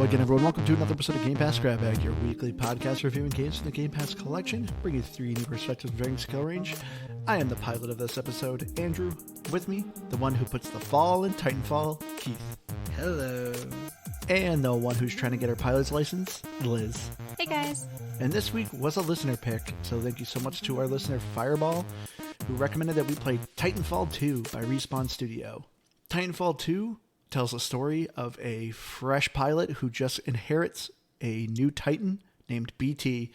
again, everyone. Welcome to another episode of Game Pass Grab Bag, your weekly podcast reviewing games from the Game Pass collection, bringing you three new perspectives of varying skill range. I am the pilot of this episode, Andrew. With me, the one who puts the fall in Titanfall, Keith. Hello. And the one who's trying to get her pilot's license, Liz. Hey guys. And this week was a listener pick, so thank you so much to our listener Fireball, who recommended that we play Titanfall 2 by Respawn Studio. Titanfall 2 tells the story of a fresh pilot who just inherits a new Titan named BT,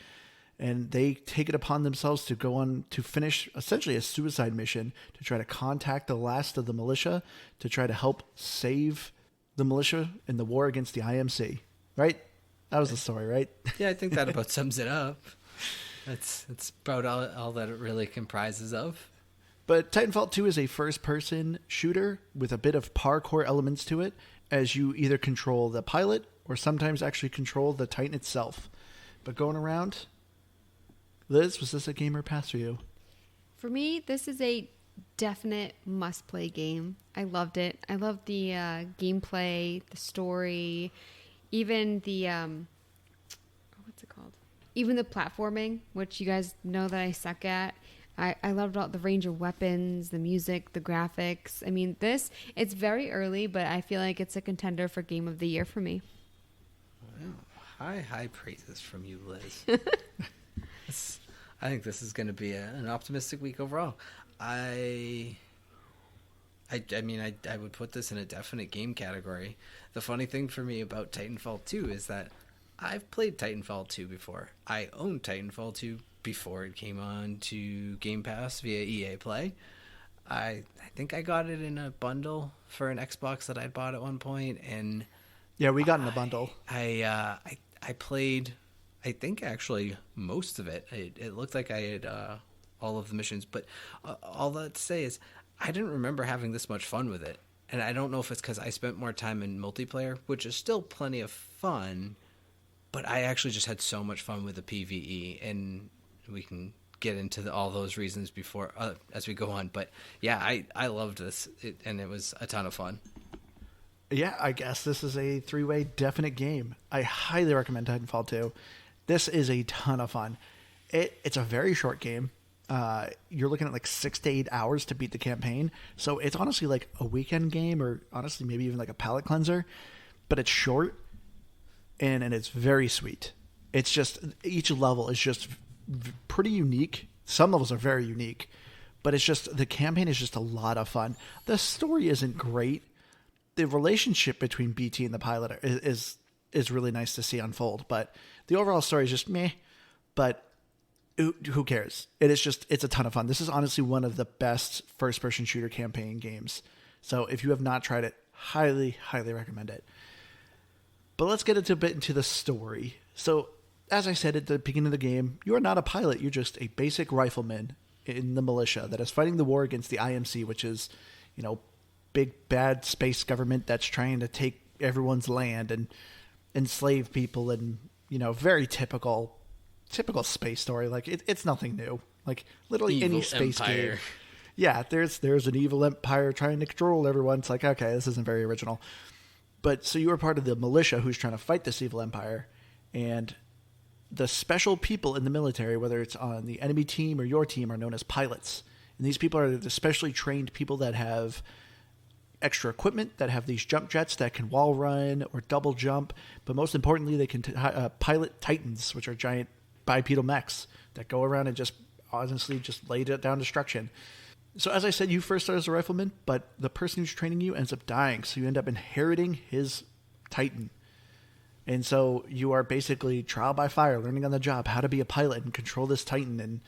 and they take it upon themselves to go on to finish essentially a suicide mission to try to contact the last of the Militia to try to help save the Militia in the war against the IMC. Right? That was the story, right? Yeah, I think that about sums it up. That's about all that it really comprises of. But Titanfall 2 is a first-person shooter with a bit of parkour elements to it, as you either control the pilot or sometimes actually control the Titan itself. But going around, Liz, was this a game or pass for you? For me, this is a definite must-play game. I loved it. I loved the gameplay, the story, even the what's it called? Even the platforming, which you guys know that I suck at. I loved all the range of weapons, the music, the graphics. I mean, it's very early, but I feel like it's a contender for Game of the Year for me. Wow. High praises from you, Liz. I think this is going to be an optimistic week overall. I mean, I would put this in a definite game category. The funny thing for me about Titanfall 2 is that I've played Titanfall 2 before. I owned Titanfall 2 before it came on to Game Pass via EA Play. I think I got it in a bundle for an Xbox that I'd bought at one point, and yeah, we got in a bundle. I played, I think actually most of it. It looked like I had all of the missions, but all that to say is I didn't remember having this much fun with it, and I don't know if it's because I spent more time in multiplayer, which is still plenty of fun, but I actually just had so much fun with the PvE, and we can get into all those reasons before as we go on. But yeah, I loved this, and it was a ton of fun. Yeah, I guess this is a three-way definite game. I highly recommend Titanfall 2. This is a ton of fun. It's a very short game. You're looking at like 6 to 8 hours to beat the campaign. So it's honestly like a weekend game, or honestly maybe even like a palate cleanser. But it's short, and it's very sweet. It's just, each level is just pretty unique. Some levels are very unique, but it's just, the campaign is just a lot of fun. The story isn't great. The relationship between BT and the pilot is really nice to see unfold, but the overall story is just meh. But who cares? It's a ton of fun. This is honestly one of the best first-person shooter campaign games. So if you have not tried it, highly, highly recommend it. But let's get a bit into the story. So, as I said at the beginning of the game, you are not a pilot. You're just a basic rifleman in the militia that is fighting the war against the IMC, which is, big bad space government that's trying to take everyone's land and enslave people, and very typical space story. Like it's nothing new. Like literally evil any space empire. game. Yeah, there's an evil empire trying to control everyone. It's like, okay, this isn't very original. But so you are part of the militia who's trying to fight this evil empire, and the special people in the military, whether it's on the enemy team or your team, are known as pilots. And these people are the specially trained people that have extra equipment, that have these jump jets that can wall run or double jump. But most importantly, they can pilot Titans, which are giant bipedal mechs that go around and just honestly just lay down destruction. So as I said, you first start as a rifleman, but the person who's training you ends up dying. So you end up inheriting his Titan. And so you are basically trial by fire, learning on the job how to be a pilot and control this Titan and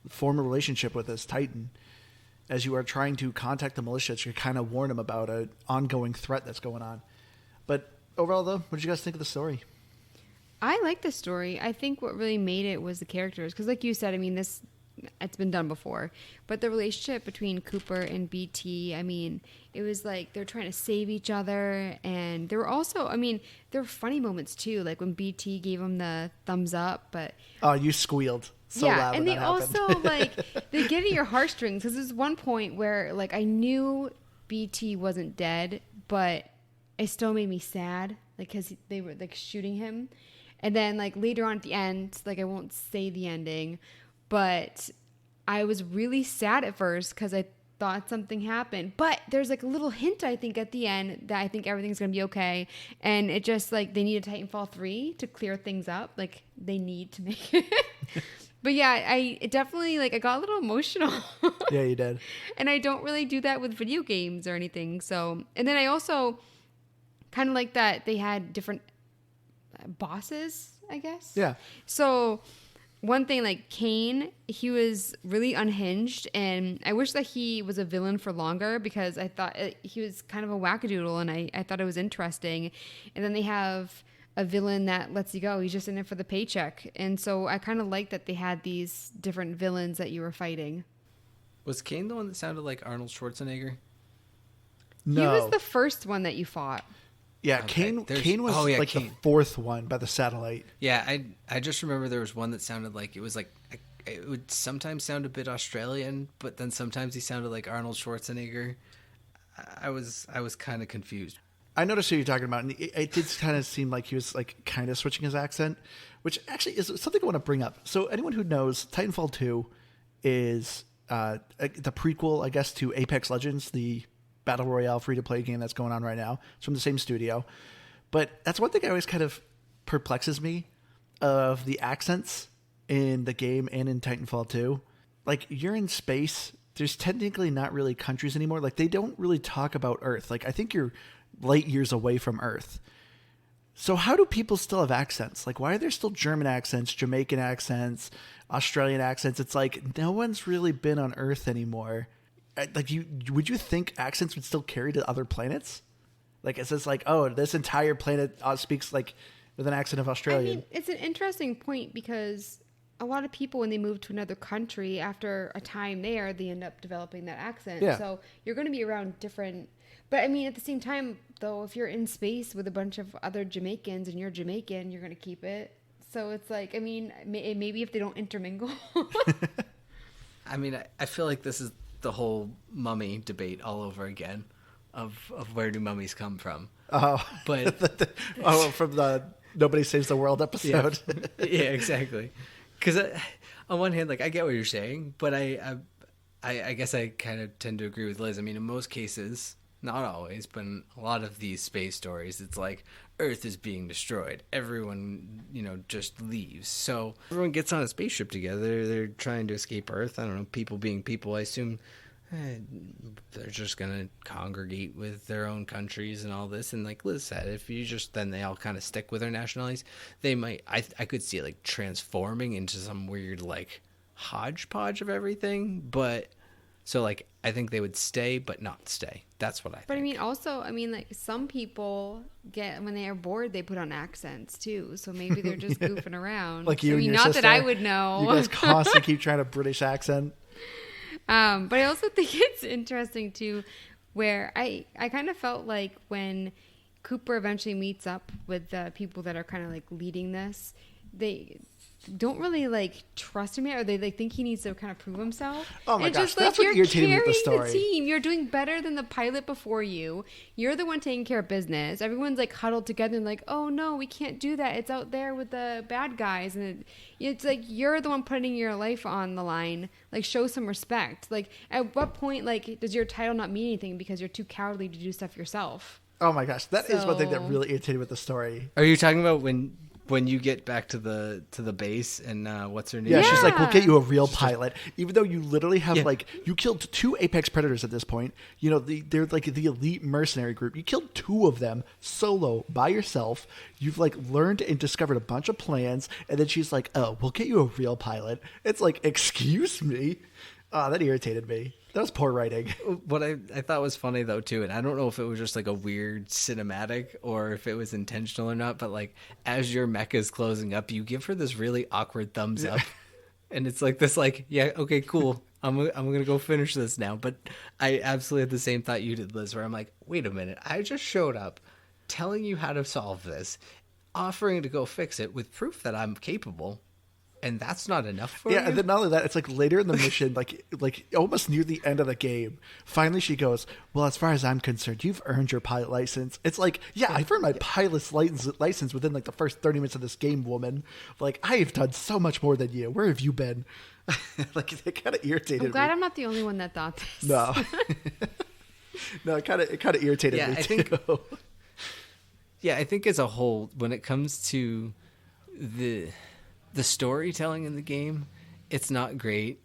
form a relationship with this Titan as you are trying to contact the militia to kind of warn them about an ongoing threat that's going on. But overall, though, what did you guys think of the story? I like the story. I think what really made it was the characters. Because like you said, I mean, it's been done before. But the relationship between Cooper and BT, I mean, it was like they're trying to save each other. And there were also, I mean, there were funny moments too. Like when BT gave him the thumbs up. But oh, you squealed so loud when that happened. And they also, like, they get at your heartstrings. Because there's one point where, like, I knew BT wasn't dead, but it still made me sad like because they were like shooting him, and then like later on at the end, like I won't say the ending, but I was really sad at first because I thought something happened, but there's like a little hint I think at the end that I think everything's gonna be okay, and it just like they need a Titanfall 3 to clear things up, like they need to make it. But yeah, it definitely like I got a little emotional. Yeah, you did. And I don't really do that with video games or anything. So, and then I also kind of like that they had different bosses, I guess. Yeah. So one thing, like Kane, he was really unhinged, and I wish that he was a villain for longer because I thought he was kind of a wackadoodle, and I thought it was interesting. And then they have a villain that lets you go. He's just in it for the paycheck. And so I kind of like that they had these different villains that you were fighting. Was Kane the one that sounded like Arnold Schwarzenegger? No. He was the first one that you fought. Yeah, Okay, Kane was like Kane. the fourth one by the satellite. Yeah, I just remember there was one that sounded like it was like it would sometimes sound a bit Australian, but then sometimes he sounded like Arnold Schwarzenegger. I was kind of confused. I noticed who you're talking about, and it did kind of seem like he was like kind of switching his accent, which actually is something I want to bring up. So anyone who knows, Titanfall 2 is the prequel, I guess, to Apex Legends, the Battle Royale free-to-play game that's going on right now. It's from the same studio. But that's one thing that always kind of perplexes me of the accents in the game and in Titanfall 2. Like, you're in space. There's technically not really countries anymore. Like, they don't really talk about Earth. Like, I think you're light years away from Earth. So how do people still have accents? Like, why are there still German accents, Jamaican accents, Australian accents? It's like no one's really been on Earth anymore. Like, would you think accents would still carry to other planets? Like, it's just like, oh, this entire planet speaks like with an accent of Australian. I mean, it's an interesting point because a lot of people, when they move to another country after a time there, they end up developing that accent. Yeah. So you're going to be around different. But I mean, at the same time, though, if you're in space with a bunch of other Jamaicans and you're Jamaican, you're going to keep it. So it's like, I mean, maybe if they don't intermingle. I mean, I feel like this is the whole mummy debate all over again of where do mummies come from. Oh, But from the Nobody Saves the World episode. yeah, exactly. Because on one hand, like, I get what you're saying, but I guess I kind of tend to agree with Liz. I mean, in most cases, not always, but in a lot of these space stories, it's like Earth is being destroyed. Everyone, just leaves. So everyone gets on a spaceship together. They're trying to escape Earth. I don't know, people being people, I assume they're just going to congregate with their own countries and all this. And like Liz said, if you then they all kind of stick with their nationalities, they might, I could see it like transforming into some weird like hodgepodge of everything. But so like, I think they would stay, but not stay. That's what I think. But I mean, also, like some people when they are bored, they put on accents too. So maybe they're just goofing around. Like you I and mean, your not sister. that I would know. You guys constantly keep trying to British accent. But I also think it's interesting too, where I kind of felt like when Cooper eventually meets up with the people that are kind of like leading this, they don't really like trust him yet, or they like think he needs to kind of prove himself. Oh my it's gosh, just, like, that's what irritated me with the story. The team, you're doing better than the pilot before you. You're the one taking care of business. Everyone's like huddled together and like, oh no, we can't do that. It's out there with the bad guys, and it's like you're the one putting your life on the line. Like, show some respect. Like, at what point like does your title not mean anything because you're too cowardly to do stuff yourself? Oh my gosh, that is one thing that really irritated with the story. Are you talking about when you get back to the base and what's her name? Yeah, she's like, we'll get you a real pilot. Even though you literally have like, you killed 2 Apex Predators at this point. They're like the elite mercenary group. You killed 2 of them solo by yourself. You've like learned and discovered a bunch of plans. And then she's like, oh, we'll get you a real pilot. It's like, excuse me. Oh, that irritated me. That was poor writing. What I thought was funny though too, and I don't know if it was just like a weird cinematic or if it was intentional or not, but like as your mech is closing up, you give her this really awkward thumbs up, and it's like this, like, yeah, okay, cool, I'm gonna go finish this now. But I absolutely had the same thought you did, Liz, where I'm like, wait a minute, I just showed up, telling you how to solve this, offering to go fix it with proof that I'm capable. and that's not enough for Yeah, you? and then not only that, it's like later in the mission, like almost near the end of the game, finally she goes, well, as far as I'm concerned, you've earned your pilot license. It's like, yeah, I've earned my pilot's license within like the first 30 minutes of this game, woman. Like, I've done so much more than you. Where have you been? Like, it kind of irritated I'm glad me. I'm not the only one that thought this. No. No, it kind of irritated me too. Yeah, I think as a whole, when it comes to the storytelling in the game, it's not great.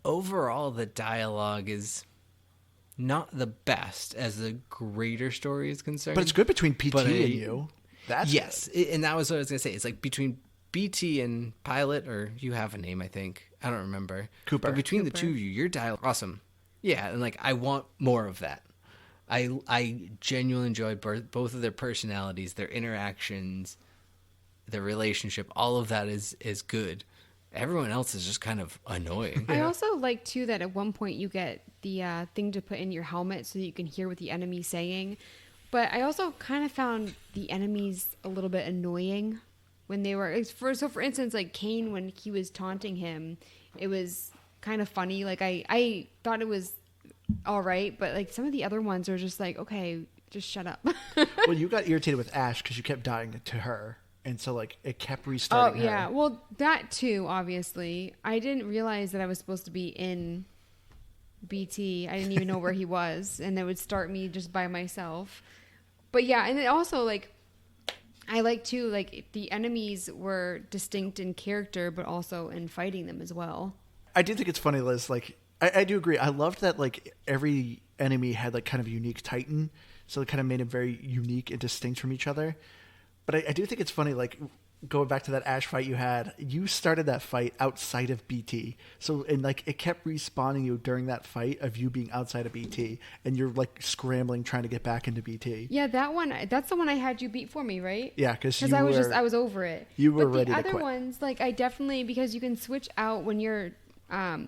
Overall, the dialogue is not the best as the greater story is concerned. But it's good between PT and you. That's yes, and that was what I was going to say. It's like between BT and Pilot, or you have a name, I think. I don't remember. Cooper. But between the two of you, your dialogue awesome. Yeah, and like I want more of that. I genuinely enjoy both of their personalities, their interactions, their relationship. All of that is good. Everyone else is just kind of annoying. I also like, too, that at one point you get the thing to put in your helmet so that you can hear what the enemy's saying. But I also kind of found the enemies a little bit annoying when they were... For instance, like Kane, when he was taunting him, it was kind of funny. Like, I thought it was all right, but like some of the other ones are just like, okay, just shut up. Well, you got irritated with Ash because you kept dying to her. And so, like, it kept restarting her. Oh, yeah. Well, that too, obviously. I didn't realize that I was supposed to be in BT. I didn't even know where he was. And it would start me just by myself. But yeah, and it also, like, I like, too, like, the enemies were distinct in character, but also in fighting them as well. I do think it's funny, Liz. Like, I do agree. I loved that, like, every enemy had, like, kind of a unique Titan. So it kind of made them very unique and distinct from each other. But I do think it's funny, like, going back to that Ash fight you had, you started that fight outside of BT. So, and, like, it kept respawning you during that fight of you being outside of BT. And you're, like, scrambling, trying to get back into BT. Yeah, that one, that's the one I had you beat for me, right? Yeah, because I was over it. You were but ready to the other quit. ones, like, I definitely, because you can switch out when you're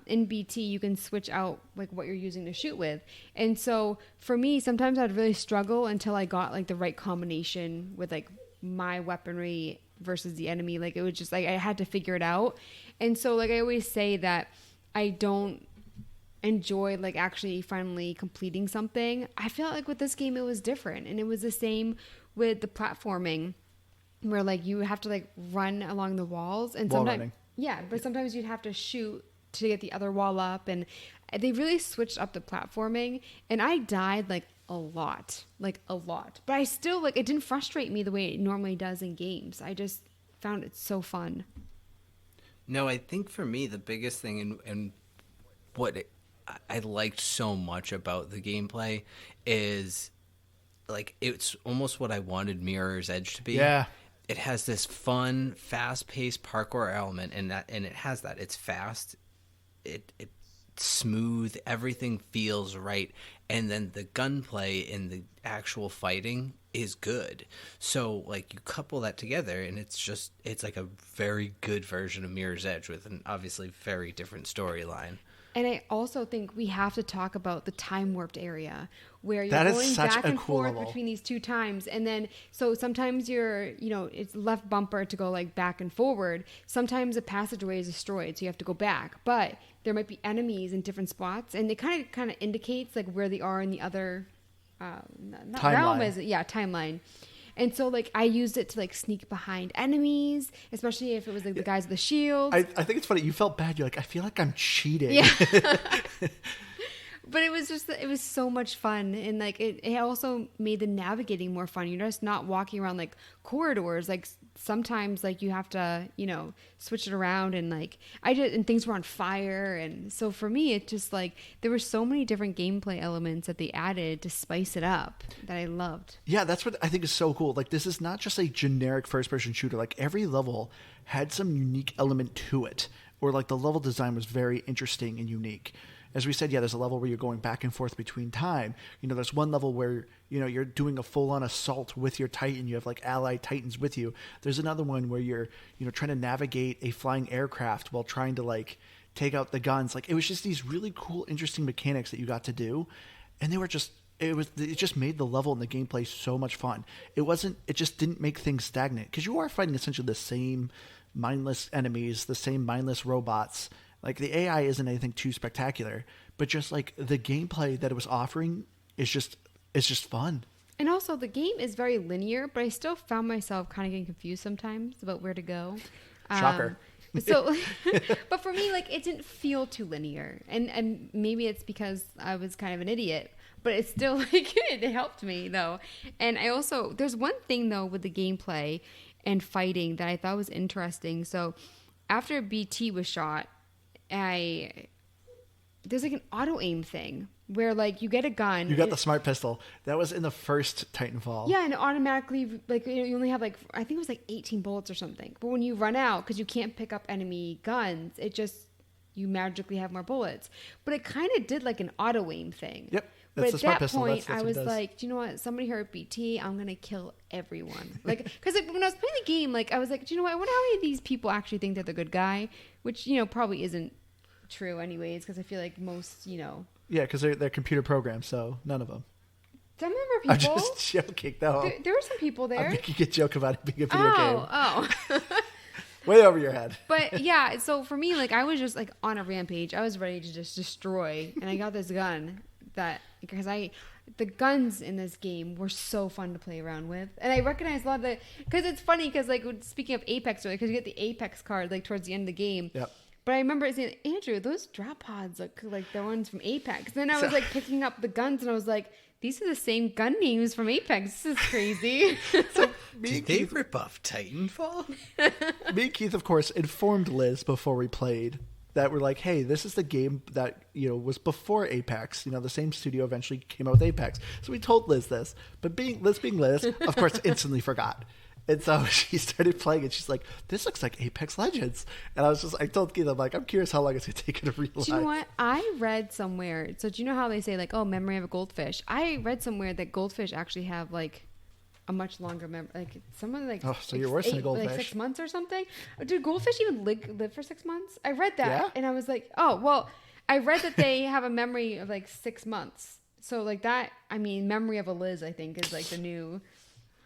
in BT, you can switch out like what you're using to shoot with. And so for me, sometimes I'd really struggle until I got like the right combination with like my weaponry versus the enemy. Like it was just like I had to figure it out. And so like I always say that I don't enjoy like actually finally completing something. I felt like with this game it was different, and it was the same with the platforming where like you have to like run along the walls, and Wall sometimes running. yeah, but sometimes you'd have to shoot to get the other wall up, and they really switched up the platforming, and I died like a lot. But I still like, it didn't frustrate me the way it normally does in games. I just found it so fun. No, I think for me the biggest thing and what I liked so much about the gameplay is like it's almost what I wanted Mirror's Edge to be. Yeah. It has this fun, fast-paced parkour element, and it has that. It's fast. It's smooth. Everything feels right. And then the gunplay in the actual fighting is good. So, like, you couple that together, and it's like a very good version of Mirror's Edge with an obviously very different storyline. And I also think we have to talk about the time warped area where you're That is going such back a and cool forth level. between these two times. And then, so sometimes it's left bumper to go like back and forward. Sometimes the passageway is destroyed, so you have to go back. But there might be enemies in different spots, and it kind of indicates like where they are in the other not realm, is it? Yeah, timeline. And so, like, I used it to, like, sneak behind enemies, especially if it was, like, the guys with the shields. I think it's funny. You felt bad. You're like, I feel like I'm cheating. Yeah. But it was so much fun. And, like, it also made the navigating more fun. You're just not walking around, like, corridors. Like, sometimes, like, you have to, switch it around. And, like, and things were on fire. And so for me, it just, like, there were so many different gameplay elements that they added to spice it up that I loved. Yeah, that's what I think is so cool. Like, this is not just a generic first-person shooter. Like, every level had some unique element to it. Or, like, the level design was very interesting and unique. As we said, yeah, there's a level where you're going back and forth between time. There's one level where, you're doing a full-on assault with your Titan. You have, like, allied Titans with you. There's another one where you're, trying to navigate a flying aircraft while trying to, like, take out the guns. Like, it was just these really cool, interesting mechanics that you got to do. And they were just... It just made the level and the gameplay so much fun. It just didn't make things stagnant, because you are fighting essentially the same mindless enemies, the same mindless robots. Like the AI isn't anything too spectacular, but just like the gameplay that it was offering is just fun. And also, the game is very linear, but I still found myself kind of getting confused sometimes about where to go. Shocker. So, but for me, like, it didn't feel too linear, and maybe it's because I was kind of an idiot, but it's still like it helped me though. And I also, there's one thing though with the gameplay and fighting that I thought was interesting. So after BT was shot, there's like an auto aim thing where like you get a gun. You got the smart pistol. That was in the first Titanfall. Yeah, and it automatically, like, you only have like, I think it was like 18 bullets or something. But when you run out, because you can't pick up enemy guns, it just, you magically have more bullets. But it kind of did like an auto aim thing. Yep. But That's at the smart that pistol. point, That's I was what it does. like, do you know what? Somebody heard BT. I'm going to kill everyone. Like, because when I was playing the game, like, I was like, do you know what? I wonder how many of these people actually think they're the good guy, which, you know, probably isn't true anyways, because I feel like most, you know. Yeah, because they're computer programs, so none of them. Some of them are people. I'm just joking. No, There were some people there. I'm making a joke about it being a video game. Oh. Way over your head. But yeah, so for me, like, I was just like on a rampage. I was ready to just destroy, and I got this gun because the guns in this game were so fun to play around with, and I recognize a lot of the, because it's funny because like speaking of Apex, because you get the Apex card like towards the end of the game. Yep. But I remember saying, Andrew, those drop pods look like the ones from Apex. Then I was like picking up the guns, and I was like, these are the same gun names from Apex. This is crazy. Did they rip off Titanfall? Me and Keith, of course, informed Liz before we played that we're like, hey, this is the game that, you know, was before Apex. You know, the same studio eventually came out with Apex. So we told Liz this. But Liz being Liz, of course, instantly forgot. And so she started playing, and she's like, this looks like Apex Legends. And I told Keith, I'm like, I'm curious how long it's going to take her to realize. Do you know what? I read somewhere, so do you know how they say, like, oh, memory of a goldfish? I read somewhere that goldfish actually have, like, a much longer memory. Like, someone, like, oh, so you're worse than a goldfish. Like 6 months or something? Do goldfish even live for 6 months? I read that, Yeah? and I was like, oh, well, I read that they have a memory of, like, 6 months. So, like, that, I mean, memory of a Liz, I think, is, like, the new...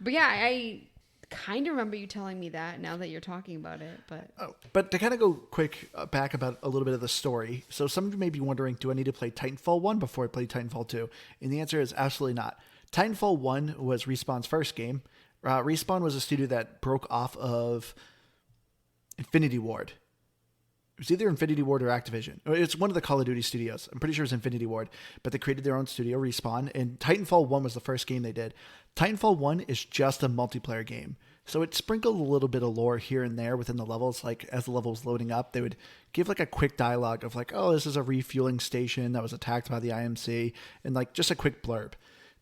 But, yeah, I kind of remember you telling me that now that you're talking about it, but... Oh, but to kind of go quick back about a little bit of the story. So some of you may be wondering, do I need to play Titanfall 1 before I play Titanfall 2? And the answer is absolutely not. Titanfall 1 was Respawn's first game. Respawn was a studio that broke off of Infinity Ward. It was either Infinity Ward or Activision. It's one of the Call of Duty studios. I'm pretty sure it's Infinity Ward. But they created their own studio, Respawn, and Titanfall 1 was the first game they did. Titanfall 1 is just a multiplayer game. So it sprinkled a little bit of lore here and there within the levels. Like, as the level was loading up, they would give, like, a quick dialogue of, like, oh, this is a refueling station that was attacked by the IMC, and, like, just a quick blurb.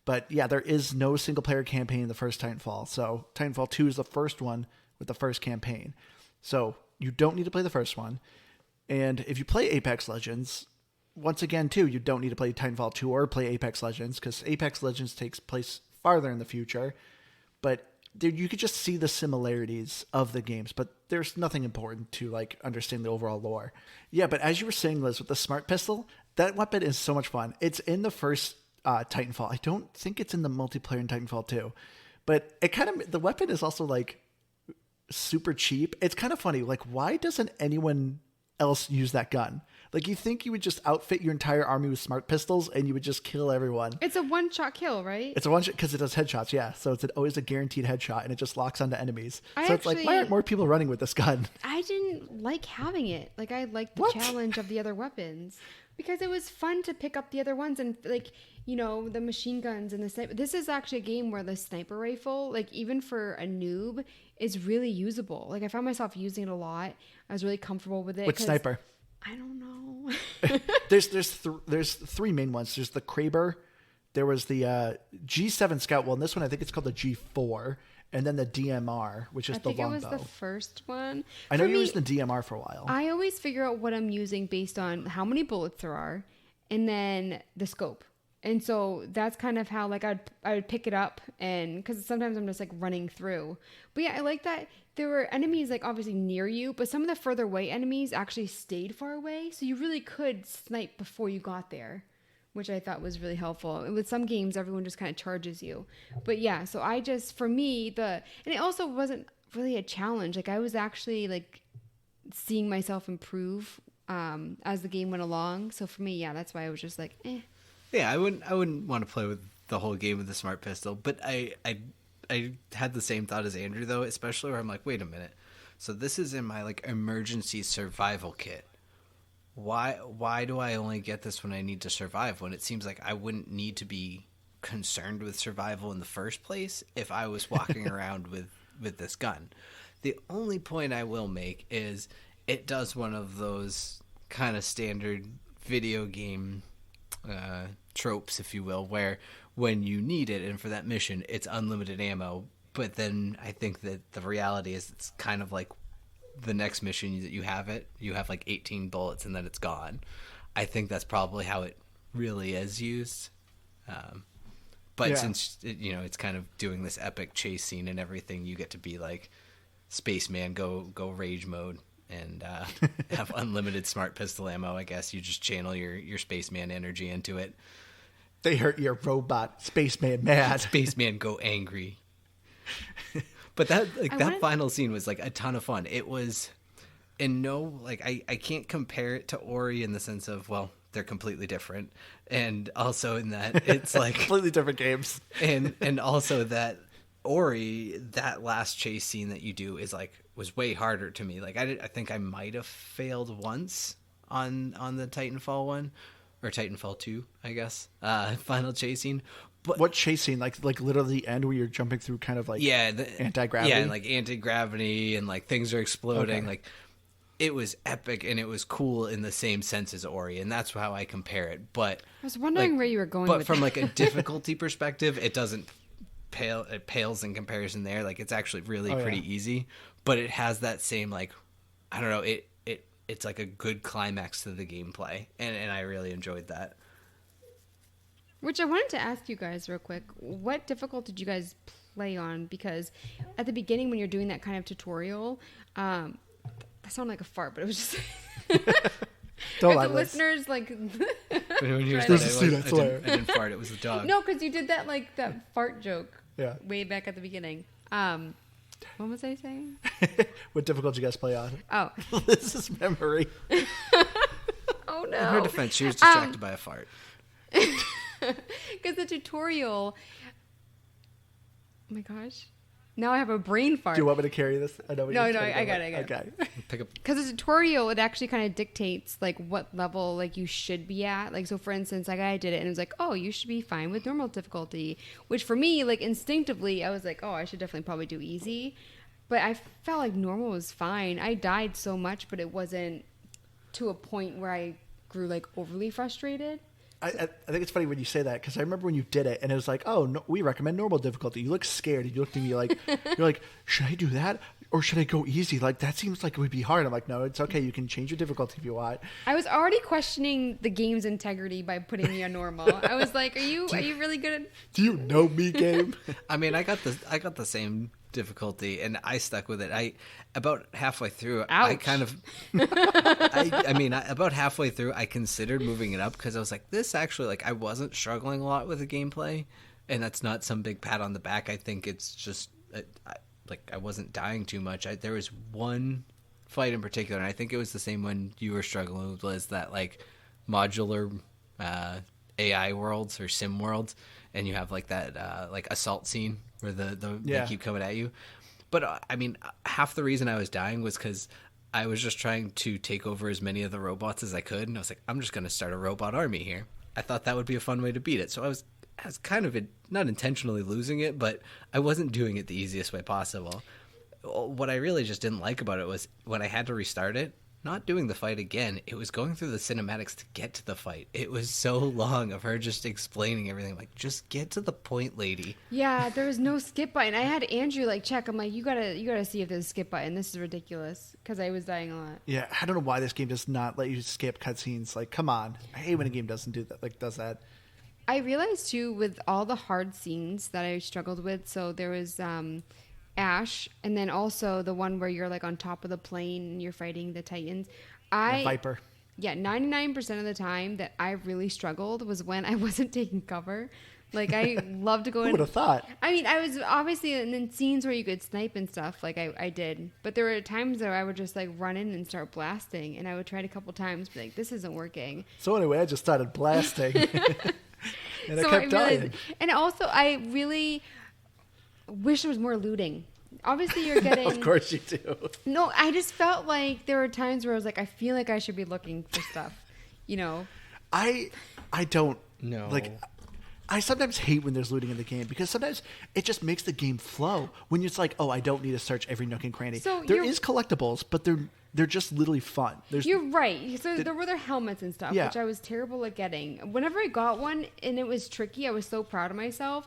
But, yeah, there is no single-player campaign in the first Titanfall. So Titanfall 2 is the first one with the first campaign. So you don't need to play the first one. And if you play Apex Legends, once again, too, you don't need to play Titanfall 2 or play Apex Legends, because Apex Legends takes place farther in the future. But you could just see the similarities of the games, but there's nothing important to, like, understand the overall lore. Yeah, but as you were saying, Liz, with the smart pistol, that weapon is so much fun. It's in the first Titanfall. I don't think it's in the multiplayer in Titanfall 2. But it kind of, the weapon is also, like, super cheap. It's kind of funny. Like, why doesn't anyone else use that gun? Like, you think you would just outfit your entire army with smart pistols and you would just kill everyone. It's a one-shot kill, right? It's a one-shot because it does headshots, yeah. So it's always a guaranteed headshot, and it just locks onto enemies. It's like, why aren't more people running with this gun? I didn't like having it. Like, I liked the challenge of the other weapons because it was fun to pick up the other ones and, like, you know, the machine guns and the sniper. This is actually a game where the sniper rifle, like, even for a noob, is really usable. Like, I found myself using it a lot. I was really comfortable with it. Which sniper? I don't know. There's three main ones. There's the Kraber. There was the G7 Scout. Well, in this one, I think it's called the G4. And then the DMR, which is the longbow. I think it was the first one. I know you were using the DMR for a while. I always figure out what I'm using based on how many bullets there are and then the scope. And so that's kind of how, like, I would pick it up, and because sometimes I'm just, like, running through. But yeah, I like that there were enemies, like, obviously near you, but some of the further away enemies actually stayed far away, so you really could snipe before you got there, which I thought was really helpful. And with some games, everyone just kind of charges you. But yeah, so for me, and it also wasn't really a challenge. Like I was actually like seeing myself improve as the game went along. So for me, yeah, that's why I was just like, eh. Yeah, I wouldn't want to play with the whole game with the smart pistol, but I had the same thought as Andrew though, especially where I'm like, wait a minute. So this is in my like emergency survival kit. Why do I only get this when I need to survive, when it seems like I wouldn't need to be concerned with survival in the first place if I was walking around with this gun? The only point I will make is it does one of those kind of standard video game tropes, if you will, where when you need it and for that mission it's unlimited ammo, but then I think that the reality is it's kind of like the next mission that you have like 18 bullets and then it's gone. I think that's probably how it really is used. But since it's kind of doing this epic chase scene and everything, you get to be like spaceman, go rage mode, and have unlimited smart pistol ammo. I guess you just channel your spaceman energy into it. They hurt your robot spaceman mad. Spaceman go angry. But that final scene was like a ton of fun. It was, and no, like I can't compare it to Ori in the sense of, well, they're completely different, and also in that it's like completely different games, and also that Ori, that last chase scene that you do was way harder to me. Like I think I might have failed once on the Titanfall one, or Titanfall 2, I guess. Final chase scene. But what chase scene? Like literally the end where you're jumping through kind of like anti-gravity? Yeah, and like anti-gravity and like things are exploding. Okay. Like it was epic and it was cool in the same sense as Ori, and that's how I compare it. But I was wondering where you were going but with from that. like a difficulty perspective, it doesn't it pales in comparison there. Like it's actually really pretty easy, but it has that same like, I don't know, it's like a good climax to the gameplay, and I really enjoyed that. Which I wanted to ask you guys real quick, what difficulty did you guys play on? Because at the beginning when you're doing that kind of tutorial, that sounded like a fart, but it was just Don't if lie, the Liz. listeners like When you Right. said I I didn't fart, it was the dog. no, because you did that like that fart joke Yeah. way back at the beginning. What was I saying? What difficulty you guys play on? Oh, This is memory. oh no! In her defense, she was distracted by a fart. Because the tutorial. Oh my gosh! Now I have a brain fart. Do you want me to carry this? I know. No, I got it. Okay. Pick up. Because the tutorial, it actually kind of dictates like what level like you should be at. Like, so for instance, like I did it and it was like, oh, you should be fine with normal difficulty. Which for me, like instinctively, I was like, oh, I should definitely probably do easy. But I felt like normal was fine. I died so much, but it wasn't to a point where I grew like overly frustrated. I think it's funny when you say that, because I remember when you did it and it was like, oh, no, we recommend normal difficulty. You look scared. And you looked at me like, you're like, should I do that? Or should I go easy? Like, that seems like it would be hard. I'm like, no, it's okay. You can change your difficulty if you want. I was already questioning the game's integrity by putting me on normal. I was like, are you really good at... Do you know me, game? I mean, I got the same difficulty, and I stuck with it. I about halfway through, I Ouch. kind of, about halfway through, I considered moving it up because I was like, this actually, like, I wasn't struggling a lot with the gameplay, and that's not some big pat on the back. I think it's just, I wasn't dying too much. There was one fight in particular, and I think it was the same one you were struggling with, was that like modular AI worlds or sim worlds, and you have like that like assault scene where they keep coming at you. But I mean, half the reason I was dying was because I was just trying to take over as many of the robots as I could, and I was like, I'm just going to start a robot army here. I thought that would be a fun way to beat it. So I was kind of not intentionally losing it, but I wasn't doing it the easiest way possible. What I really just didn't like about it was when I had to restart it, not doing the fight again, it was going through the cinematics to get to the fight. It was so long of her just explaining everything. Like, just get to the point, lady. Yeah, there was no skip button. I had Andrew like check. I'm like, you gotta see if there's a skip button. This is ridiculous, because I was dying a lot. Yeah, I don't know why this game does not let you skip cutscenes. Like, come on. I hate when a game doesn't do that. Like, does that. I realized too with all the hard scenes that I struggled with. So there was Ash, and then also the one where you're like on top of the plane and you're fighting the Titans. Viper. Yeah, 99% of the time that I really struggled was when I wasn't taking cover. Like, I love to go Who in. would have thought? I mean, I was obviously in scenes where you could snipe and stuff, like I did. But there were times where I would just like run in and start blasting, and I would try it a couple times, be like, this isn't working. So anyway, I just started blasting. And So I kept dying. realized, and also I really wish there was more looting. Obviously, you're getting. Of course you do. No, I just felt like there were times where I was like, I feel like I should be looking for stuff, I don't No. like. I sometimes hate when there's looting in the game because sometimes it just makes the game flow. When it's like, oh, I don't need to search every nook and cranny. So there is collectibles, but they're just literally fun. You're right. So there were their helmets and stuff, Yeah. which I was terrible at getting. Whenever I got one and it was tricky, I was so proud of myself.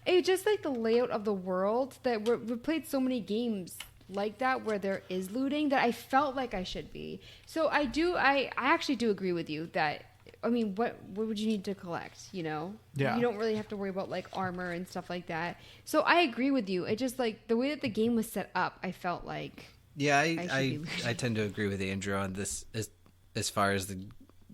It was just like the layout of the world that we played so many games like that where there is looting that I felt like I should be. So I actually do agree with you that. I mean, what would you need to collect, Yeah. You don't really have to worry about, like, armor and stuff like that. So I agree with you. It just, like, the way that the game was set up, I felt like... Yeah, I I tend to agree with Andrew on this as far as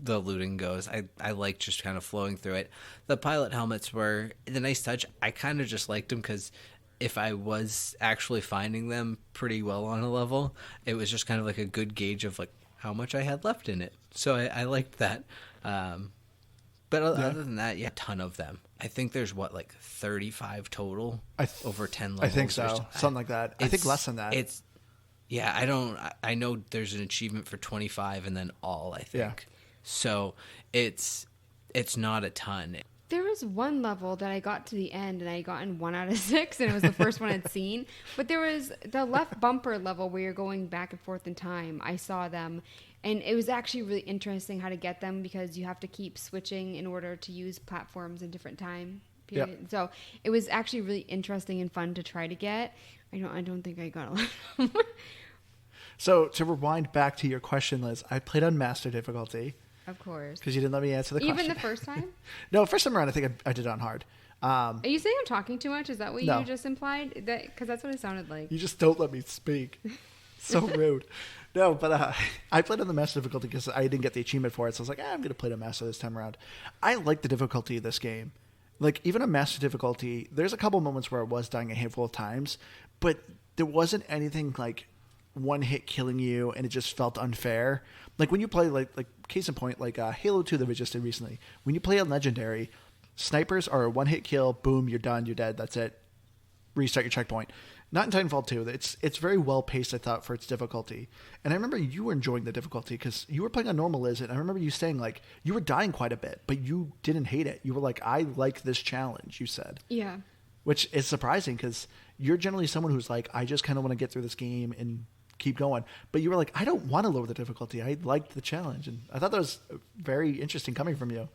the looting goes. I like just kind of flowing through it. The pilot helmets were the nice touch. I kind of just liked them because if I was actually finding them pretty well on a level, it was just kind of like a good gauge of, like, how much I had left in it. So I liked that. But other than that, yeah, a ton of them. I think there's like 35 total over 10 levels. I think so, something like that. I think less than that. I know there's an achievement for 25 and then all, I think. Yeah. So it's not a ton. There was one level that I got to the end and I got in 1 out of 6 and it was the first one I'd seen. But there was the left bumper level where you're going back and forth in time. I saw them and it was actually really interesting how to get them because you have to keep switching in order to use platforms in different time period. Yep. So it was actually really interesting and fun to try to get. I don't think I got a lot of them. So to rewind back to your question, Liz, I played on master difficulty. Of course. Because you didn't let me answer the question. Even the first time? No, first time around, I think I did it on hard. Are you saying I'm talking too much? Is that what No. you just implied? Because that's what it sounded like. You just don't let me speak. So rude. No, but I played on the master difficulty because I didn't get the achievement for it. So I was like, I'm going to play on master this time around. I like the difficulty of this game. Like, even on master difficulty, there's a couple moments where I was dying a handful of times, but there wasn't anything like one hit killing you and it just felt unfair. Like when you play like case in point, like Halo 2 that we just did recently, when you play on Legendary, snipers are a one hit kill, boom, you're done, you're dead, that's it. Restart your checkpoint. Not in Titanfall 2. It's very well paced, I thought, for its difficulty. And I remember you were enjoying the difficulty because you were playing on normal, Liz, and I remember you saying like you were dying quite a bit, but you didn't hate it. You were like, I like this challenge, you said. Yeah. Which is surprising because you're generally someone who's like, I just kind of want to get through this game and keep going. But you were like, I don't want to lower the difficulty. I liked the challenge. And I thought that was very interesting coming from you.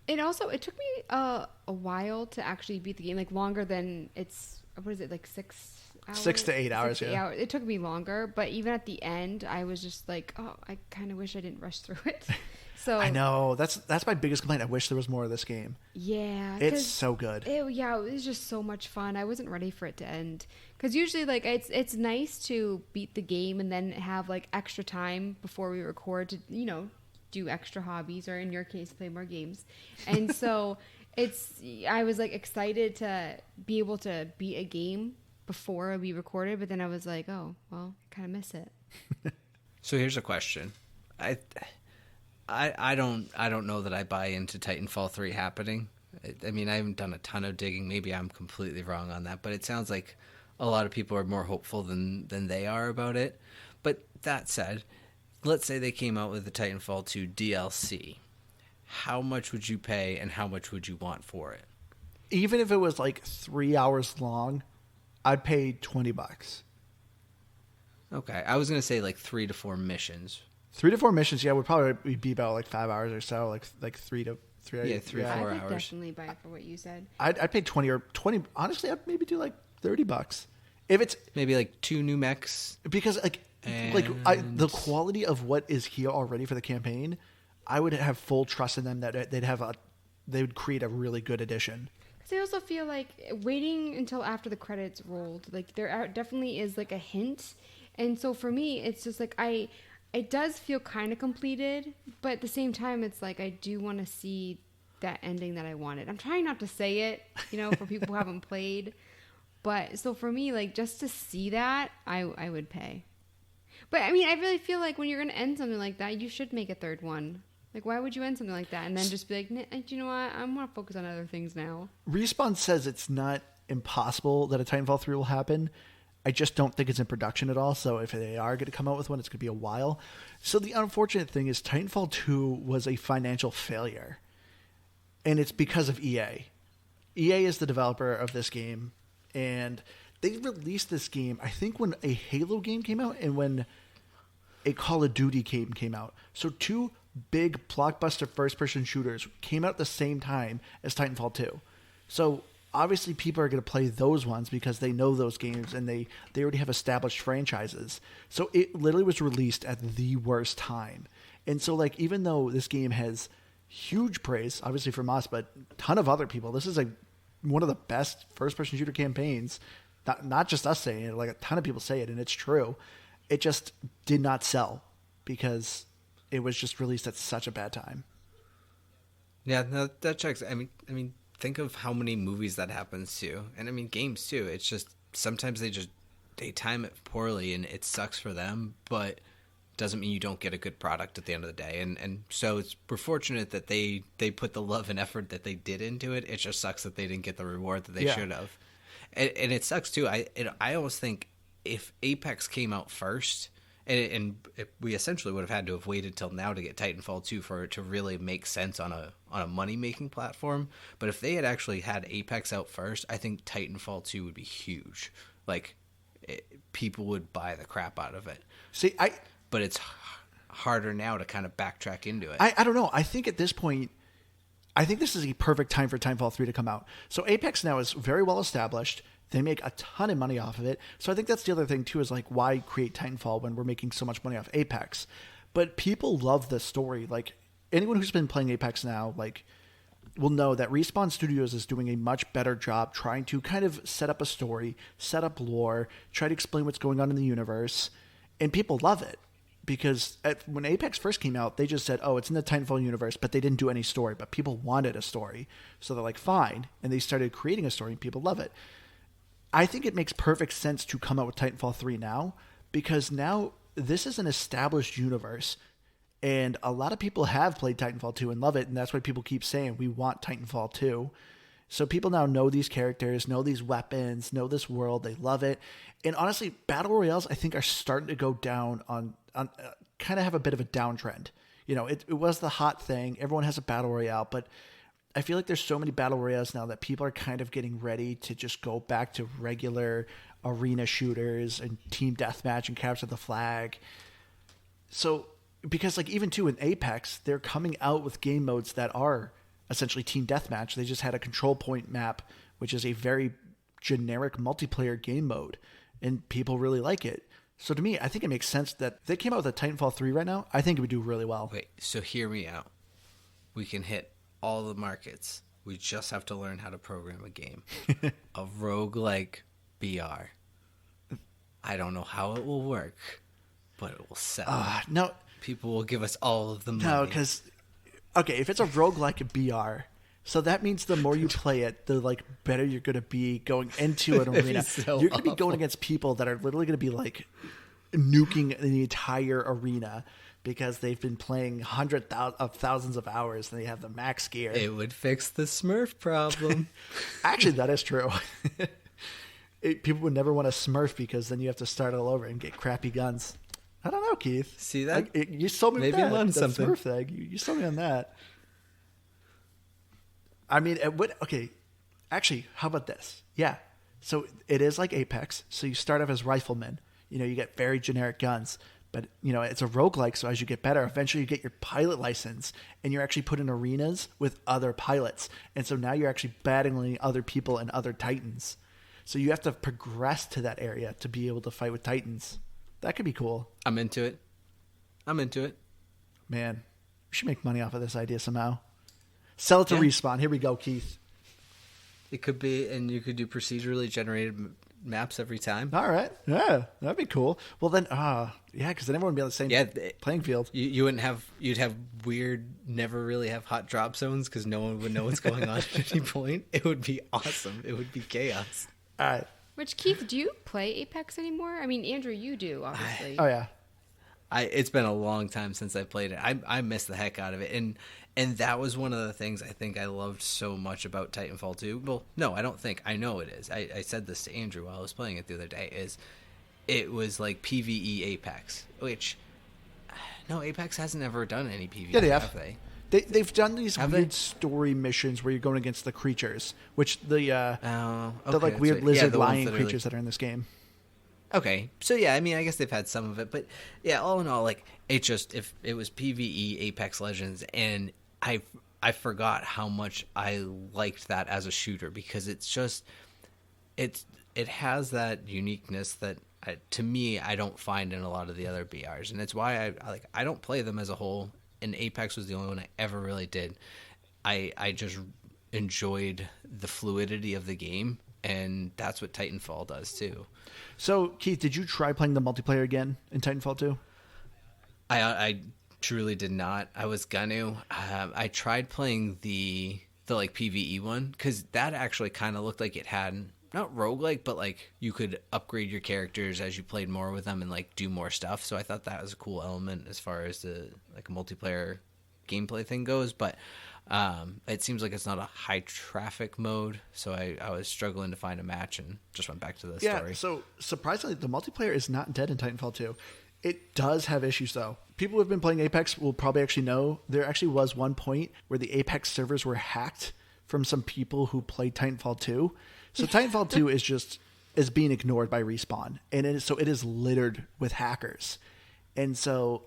It took me a while to actually beat the game, like longer than what is it, like 6 hours? 6 to 8 hours, yeah. It took me longer, but even at the end, I was just like, oh, I kind of wish I didn't rush through it. So I know. That's my biggest complaint. I wish there was more of this game. Yeah. It's so good. It was just so much fun. I wasn't ready for it to end. Because usually, like, it's nice to beat the game and then have, like, extra time before we record to, do extra hobbies, or in your case, play more games. And so I was, like, excited to be able to beat a game before we recorded, but then I was like, oh, well, I kind of miss it. So here's a question. I don't know that I buy into Titanfall 3 happening. I mean, I haven't done a ton of digging. Maybe I'm completely wrong on that, but it sounds like a lot of people are more hopeful than they are about it. But that said, let's say they came out with the Titanfall 2 DLC. How much would you pay and how much would you want for it? Even if it was like 3 hours long, I'd pay $20. Okay, I was going to say like 3 to 4 missions. 3 to 4 missions, yeah, would probably be about like 5 hours or so, like 3 to 3. Yeah, 3 or 4 I would hours. definitely buy it for what you said. I'd pay 20 or 20. Honestly, I'd maybe do like $30 if it's Maybe like 2 new mechs. because the quality of what is here already for the campaign, I would have full trust in them that they would create a really good addition. Because I also feel like waiting until after the credits rolled, like definitely is like a hint. And so for me, it's just like it does feel kind of completed, but at the same time, it's like I do want to see that ending that I wanted. I'm trying not to say it, for people who haven't played. But so for me, like, just to see that, I would pay. But I mean, I really feel like when you're going to end something like that, you should make a third one. Like, why would you end something like that and then just be like, you know what? I'm going to focus on other things now. Respawn says it's not impossible that a Titanfall 3 will happen. I just don't think it's in production at all. So if they are going to come out with one, it's going to be a while. So the unfortunate thing is Titanfall 2 was a financial failure. And it's because of EA. EA is the developer of this game. And they released this game, I think, when a Halo game came out and when a Call of Duty game came out. So two big blockbuster first-person shooters came out at the same time as Titanfall 2. So obviously people are going to play those ones because they know those games and they already have established franchises. So it literally was released at the worst time. And so, like, even though this game has huge praise, obviously from us, but a ton of other people, this is one of the best first-person shooter campaigns. Not just us saying it, like a ton of people say it, and it's true. It just did not sell because it was just released at such a bad time. Yeah, no, that checks. I mean, think of how many movies that happens to, and I mean games too. It's just sometimes they time it poorly, and it sucks for them, but doesn't mean you don't get a good product at the end of the day. And so we're fortunate that they put the love and effort that they did into it. It just sucks that they didn't get the reward that they should have. And it sucks too. I always think if Apex came out first, and we essentially would have had to have waited till now to get Titanfall 2 for it to really make sense on a money making platform. But if they had actually had Apex out first, I think Titanfall 2 would be huge. Like people would buy the crap out of it. But it's harder now to kind of backtrack into it. I don't know. I think at this point, I think this is a perfect time for Titanfall 3 to come out. So Apex now is very well established. They make a ton of money off of it. So I think that's the other thing too, is like, why create Titanfall when we're making so much money off Apex? But people love the story. Like, anyone who's been playing Apex now, like, will know that Respawn Studios is doing a much better job trying to kind of set up a story, set up lore, try to explain what's going on in the universe. And people love it. Because when Apex first came out, they just said, oh, it's in the Titanfall universe, but they didn't do any story. But people wanted a story. So they're like, fine. And they started creating a story, and people love it. I think it makes perfect sense to come out with Titanfall 3 now, because now this is an established universe. And a lot of people have played Titanfall 2 and love it, and that's why people keep saying, we want Titanfall 2. So people now know these characters, know these weapons, know this world. They love it. And honestly, Battle Royales, I think, are starting to go down on kind of have a bit of a downtrend. It was the hot thing. Everyone has a Battle Royale, but I feel like there's so many Battle Royales now that people are kind of getting ready to just go back to regular arena shooters and team deathmatch and capture the flag. So, because like even too in Apex, they're coming out with game modes that are essentially team deathmatch. They just had a control point map, which is a very generic multiplayer game mode, and people really like it. So to me, I think it makes sense that if they came out with a Titanfall 3 right now, I think it would do really well. Wait, so hear me out. We can hit all the markets. We just have to learn how to program a game. A roguelike BR. I don't know how it will work, but it will sell. No. People will give us all of the money. No, because, okay, if it's a roguelike BR, so that means the more you play it, the like better you're going to be going into an arena. So you're going to be going against people that are literally going to be like nuking the entire arena because they've been playing thousands of hours and they have the max gear. It would fix the Smurf problem. Actually, that is true. People would never want to Smurf because then you have to start all over and get crappy guns. I don't know, Keith. See that? You sold me Maybe that. learn That something. Smurf thing. You sold me on that. I mean, okay. Actually, how about this? Yeah. So it is like Apex. So you start off as riflemen. You get very generic guns. But, it's a roguelike, so as you get better, eventually you get your pilot license, and you're actually put in arenas with other pilots. And so now you're actually battling other people and other Titans. So you have to progress to that area to be able to fight with Titans. That could be cool. I'm into it. Man, we should make money off of this idea somehow. Sell it to Respawn. Here we go, Keith. It could be, and you could do procedurally generated maps every time. All right. Yeah, that'd be cool. Well, then, yeah, because then everyone would be on the same playing field. You wouldn't have, you'd have weird, never really have hot drop zones because no one would know what's going on at any point. It would be awesome. It would be chaos. All right. Which, Keith, do you play Apex anymore? I mean, Andrew, you do, obviously. Oh, yeah. It's been a long time since I played it. I miss the heck out of it. And that was one of the things I think I loved so much about Titanfall 2. Well, no, I don't think. I know it is. I said this to Andrew while I was playing it the other day, is it was like PvE Apex, which, no, Apex hasn't ever done any PvE, Yeah, they have have. they? They've done these Have weird they? story missions where you're going against the creatures, which the Okay, like weird so, lizard the ones lion that are, creatures that are in this game. Okay, so yeah, I mean, I guess they've had some of it, but yeah, all in all, like, it just, if it was PvE Apex Legends, and I forgot how much I liked that as a shooter, because it's just, it has that uniqueness that, to me, I don't find in a lot of the other BRs, and it's why I don't play them as a whole, and Apex was the only one I ever really did. I just enjoyed the fluidity of the game, and that's what Titanfall does too. So, Keith, did you try playing the multiplayer again in Titanfall 2? I truly did not. I was gonna. I tried playing the like PvE one, because that actually kind of looked like it had, not roguelike, but like you could upgrade your characters as you played more with them and like do more stuff. So I thought that was a cool element as far as the like a multiplayer gameplay thing goes. But it seems like it's not a high traffic mode, so I was struggling to find a match and just went back to the story. Yeah, so surprisingly, the multiplayer is not dead in Titanfall 2. It does have issues, though. People who have been playing Apex will probably actually know there actually was one point where the Apex servers were hacked from some people who played Titanfall 2. So Titanfall 2 is being ignored by Respawn, and it is littered with hackers. And so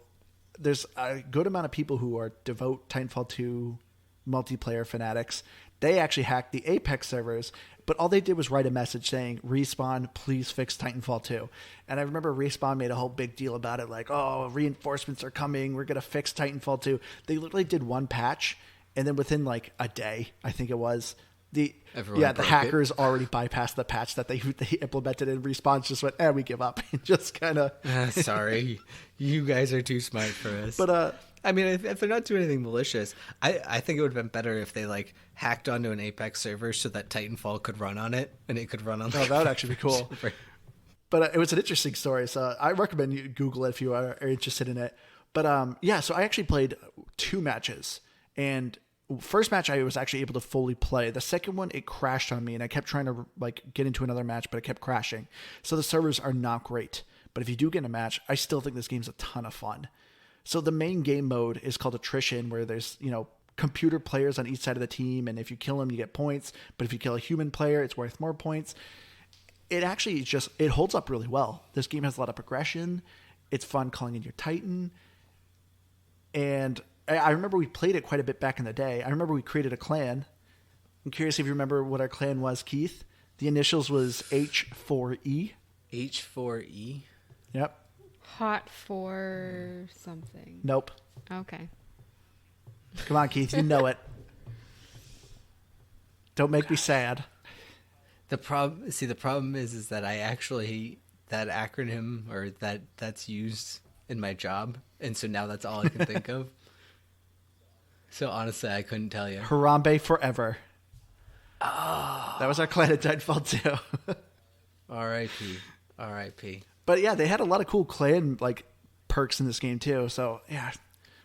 there's a good amount of people who are devout Titanfall 2 multiplayer fanatics. They actually hacked the Apex servers, but all they did was write a message saying, Respawn, please fix Titanfall 2. And I remember Respawn made a whole big deal about it, like, oh, reinforcements are coming, we're going to fix Titanfall 2. They literally did one patch, and then within like a day, I think it was, the hackers already bypassed the patch that they implemented, and Respawn just went, we give up. And just kind of... Sorry, you guys are too smart for us. But, I mean, if they're not doing anything malicious, I think it would have been better if they like hacked onto an Apex server so that Titanfall could run on it, and it could run on. That would actually be cool. But it was an interesting story, so I recommend you Google it if you are interested in it. But yeah, so I actually played 2 matches, and first match I was actually able to fully play. The second one, it crashed on me, and I kept trying to like get into another match, but it kept crashing. So the servers are not great. But if you do get in a match, I still think this game's a ton of fun. So the main game mode is called Attrition, where there's, computer players on each side of the team, and if you kill them, you get points. But if you kill a human player, it's worth more points. It actually it holds up really well. This game has a lot of progression. It's fun calling in your Titan. And I remember we played it quite a bit back in the day. I remember we created a clan. I'm curious if you remember what our clan was, Keith. The initials was H4E. H4E? Yep. Hot for something. Nope. Okay. Come on, Keith. You know it. Don't make me sad. The problem is that I actually, that acronym or that's used in my job, and so now that's all I can think of. So honestly, I couldn't tell you. Harambe Forever. Oh. That was our clan at Titanfall 2. R.I.P. But yeah, they had a lot of cool clan like perks in this game too. So yeah,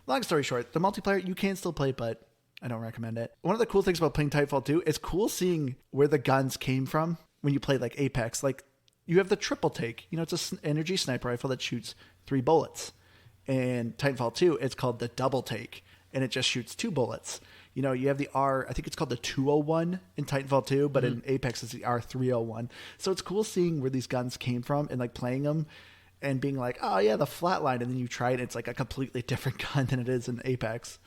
long story short, the multiplayer you can still play, but I don't recommend it. One of the cool things about playing Titanfall 2, it's cool seeing where the guns came from when you play like Apex. Like you have the triple take. It's an energy sniper rifle that shoots 3 bullets. And Titanfall 2, it's called the double take, and it just shoots 2 bullets. You have the I think it's called the 201 in Titanfall 2, but in Apex it's the R301. So it's cool seeing where these guns came from and like playing them and being like, oh yeah, the flatline, and then you try it, and it's like a completely different gun than it is in Apex.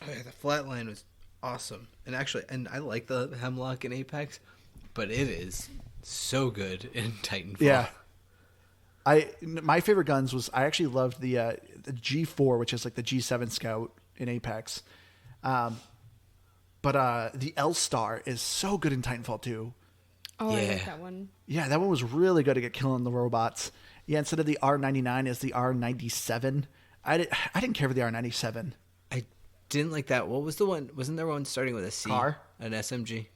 Oh, yeah, the flatline was awesome. And actually, I like the Hemlock in Apex, but it is so good in Titanfall. Yeah. My favorite guns was, I actually loved the G4, which is like the G7 Scout in Apex. But the L-Star is so good in Titanfall 2. Oh, I Yeah. like that one. Yeah, that one was really good at killing the robots. Yeah, instead of the R99, it's the R97. I didn't care for the R97. I didn't like that. What was the one? Wasn't there one starting with a C? Car? An SMG?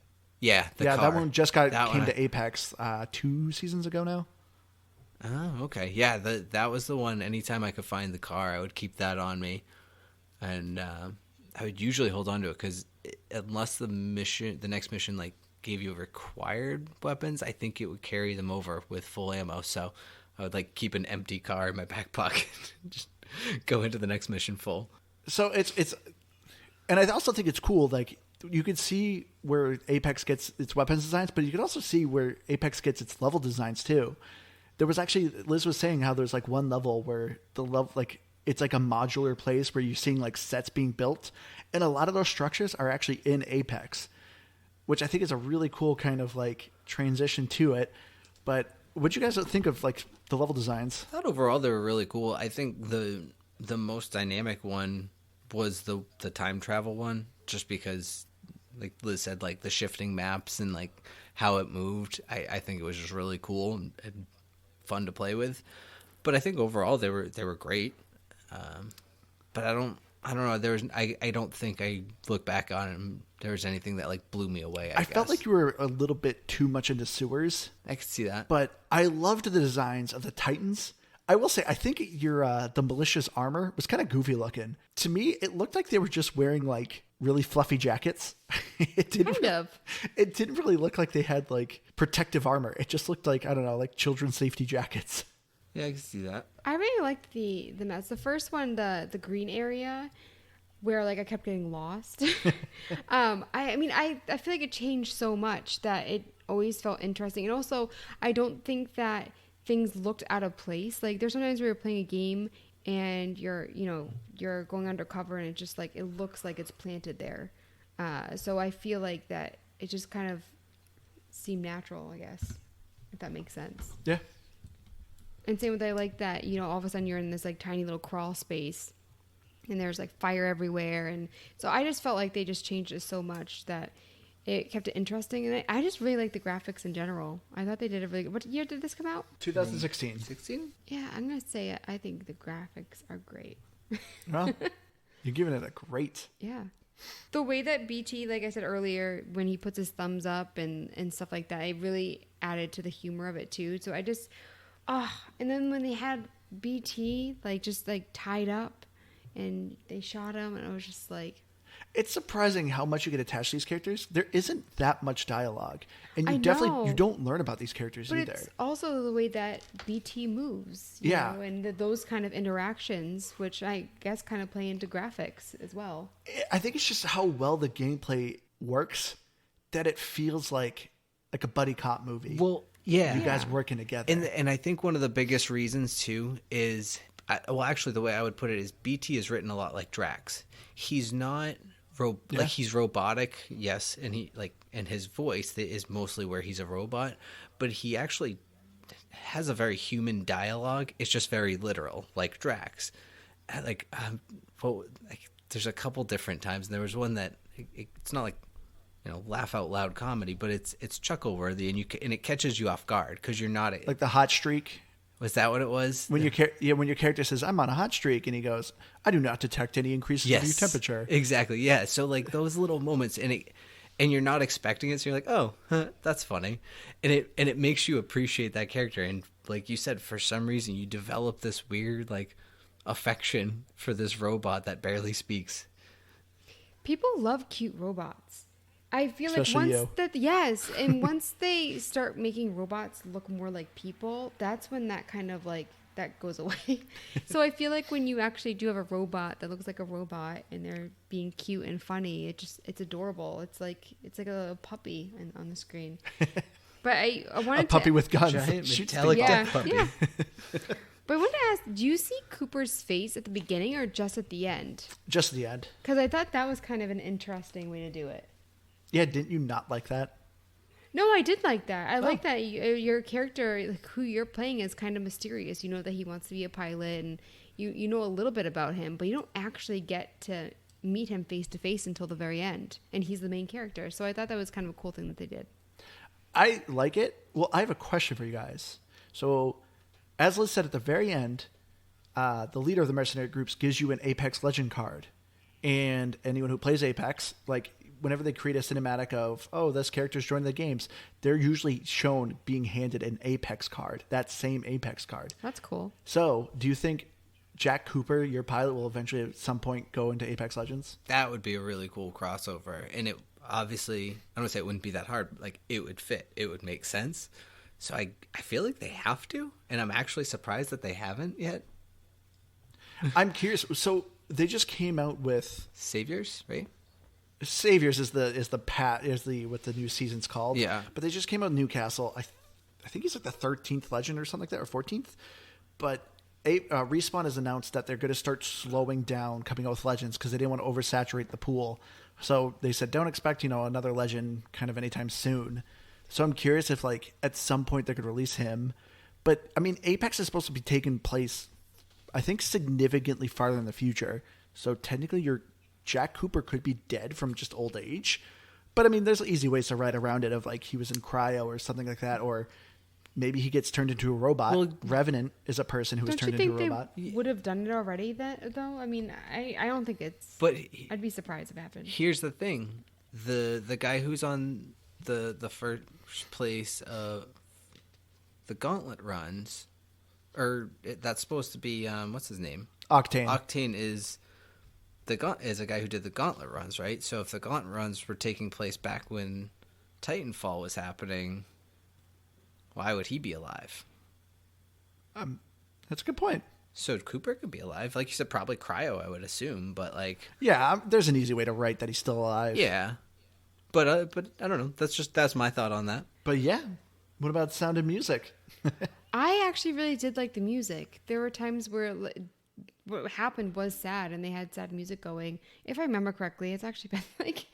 Yeah, the Yeah, car. that one just came one to Apex 2 seasons ago now. Oh, okay. Yeah, that was the one. Anytime I could find the car, I would keep that on me, and I would usually hold on to it because unless the next mission, like gave you required weapons, I think it would carry them over with full ammo. So I would like keep an empty car in my back pocket, just go into the next mission full. So it's, and I also think it's cool. Like you could see where Apex gets its weapons designs, but you could also see where Apex gets its level designs too. There was actually, Liz was saying how there's like one level where the level, like it's like a modular place where you're seeing like sets being built, and a lot of those structures are actually in Apex, which I think is a really cool kind of like transition to it. But what do you guys think of like the level designs? I thought overall they were really cool. I think the most dynamic one was the time travel one, just because, like Liz said, like the shifting maps and like how it moved. I think it was just really cool and fun to play with. But I think overall they were great. But I don't know. I don't think I look back on it and there was anything that like blew me away. I guess. Felt like you were a little bit too much into sewers. I could see that. But I loved the designs of the Titans. I will say, I think the Militia's armor was kind of goofy looking. To me, it looked like they were just wearing like really fluffy jackets. It didn't really look like they had like protective armor. It just looked like, I don't know, like children's safety jackets. Yeah, I can see that. I really liked the maps. The first one, the green area, where like I kept getting lost. I mean, I feel like it changed so much that it always felt interesting. And also, I don't think that things looked out of place. Like there's sometimes where you're playing a game and you're going undercover and it just like it looks like it's planted there. So I feel like that it just kind of seemed natural, I guess, if that makes sense. Yeah. And same with, I like that, all of a sudden you're in this like tiny little crawl space and there's like fire everywhere. And so I just felt like they just changed it so much that it kept it interesting. And I just really like the graphics in general. I thought they did a really good. What year did this come out? 2016. 16? Yeah, I'm going to say it. I think the graphics are great. Well, you're giving it a great. Yeah. The way that BT, like I said earlier, when he puts his thumbs up and stuff like that, it really added to the humor of it too. So I just, and then when they had BT like just like tied up and they shot him and I was just like. It's surprising how much you get attached to these characters. There isn't that much dialogue. And you don't learn about these characters either. It's also the way that BT moves. You know, and those kind of interactions, which I guess kind of play into graphics as well. I think it's just how well the gameplay works that it feels like a buddy cop movie. Well, yeah. You guys working together. And I think one of the biggest reasons too is, actually the way I would put it is BT is written a lot like Drax. He's not like he's robotic, yes, and and his voice is mostly where he's a robot, but he actually has a very human dialogue. It's just very literal, like Drax. There's a couple different times, and there was one that it's not like laugh out loud comedy, but it's chuckle worthy, and it catches you off guard because you're not like the hot streak. Was that what it was? When your character says, "I'm on a hot streak," and he goes, "I do not detect any increases in your temperature." Exactly. Yeah. So like those little moments, and you're not expecting it, so you're like, "Oh, that's funny," and it makes you appreciate that character. And like you said, for some reason, you develop this weird like affection for this robot that barely speaks. People love cute robots. I feel Especially and once they start making robots look more like people, that's when that kind of like that goes away. So I feel like when you actually do have a robot that looks like a robot and they're being cute and funny, it's adorable. It's like a puppy on the screen. But I wanted a puppy with guns. Giant metallic death puppy. Yeah. But I wanted to ask, do you see Cooper's face at the beginning or just at the end? Just at the end. Because I thought that was kind of an interesting way to do it. Yeah, didn't you not like that? No, I did like that. I like that your character, like who you're playing, is kind of mysterious. You know that he wants to be a pilot, and you know a little bit about him, but you don't actually get to meet him face to face until the very end, and he's the main character. So I thought that was kind of a cool thing that they did. I like it. Well, I have a question for you guys. So, as Liz said at the very end, the leader of the mercenary groups gives you an Apex Legend card. And anyone who plays Apex, like, whenever they create a cinematic of, oh, this character's joining the games, they're usually shown being handed an Apex card, that same Apex card. That's cool. So, do you think Jack Cooper, your pilot, will eventually at some point go into Apex Legends? That would be a really cool crossover. And it obviously, I don't say it wouldn't be that hard, but like it would fit. It would make sense. So I feel like they have to, and I'm actually surprised that they haven't yet. I'm curious. So they just came out with Saviors, right? Saviors is what the new season's called. Yeah. But they just came out with Newcastle. I think he's like the 13th Legend or something like that, or 14th. But Respawn has announced that they're going to start slowing down coming out with Legends because they didn't want to oversaturate the pool. So they said, don't expect, another Legend kind of anytime soon. So I'm curious if, like, at some point they could release him. But, I mean, Apex is supposed to be taking place, I think, significantly farther in the future. So technically your Jack Cooper could be dead from just old age. But, I mean, there's easy ways to write around it of, like, he was in cryo or something like that. Or maybe he gets turned into a robot. Well, Revenant is a person who was turned into a robot. They would have done it already, though? I mean, I don't think it's... But I'd be surprised if it happened. Here's the thing. The guy who's on the first place of the Gauntlet runs, or that's supposed to be, what's his name? Octane. Octane is a guy who did the Gauntlet runs, right? So if the Gauntlet runs were taking place back when Titanfall was happening, why would he be alive? That's a good point. So Cooper could be alive. Like you said, probably cryo, I would assume. But like... Yeah, there's an easy way to write that he's still alive. Yeah. But I don't know. That's my thought on that. But yeah, what about sound and music? I actually really did like the music. There were times where what happened was sad and they had sad music going. If I remember correctly, it's actually been like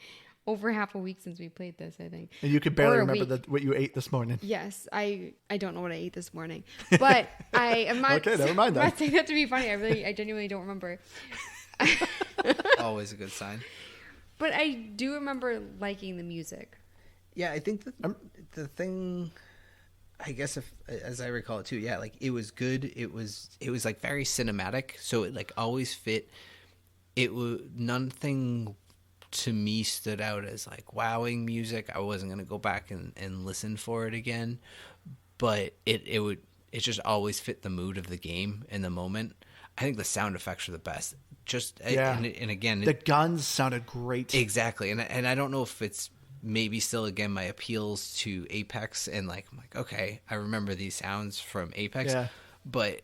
over half a week since we played this, I think. And you could barely remember what you ate this morning. Yes, I don't know what I ate this morning. But I am not... Okay, never mind that. I'm not saying that to be funny. I genuinely don't remember. Always a good sign. But I do remember liking the music. Yeah, I think the thing, I guess, if as I recall it too, yeah, like it was good. It was like very cinematic, so it like always fit. It was nothing to me stood out as like wowing music. I wasn't gonna go back and listen for it again, but it just always fit the mood of the game in the moment. I think the sound effects are the best. And again, the guns sounded great. Exactly, and I don't know if it's maybe still again my appeals to Apex and like I'm like, okay, I remember these sounds from Apex, but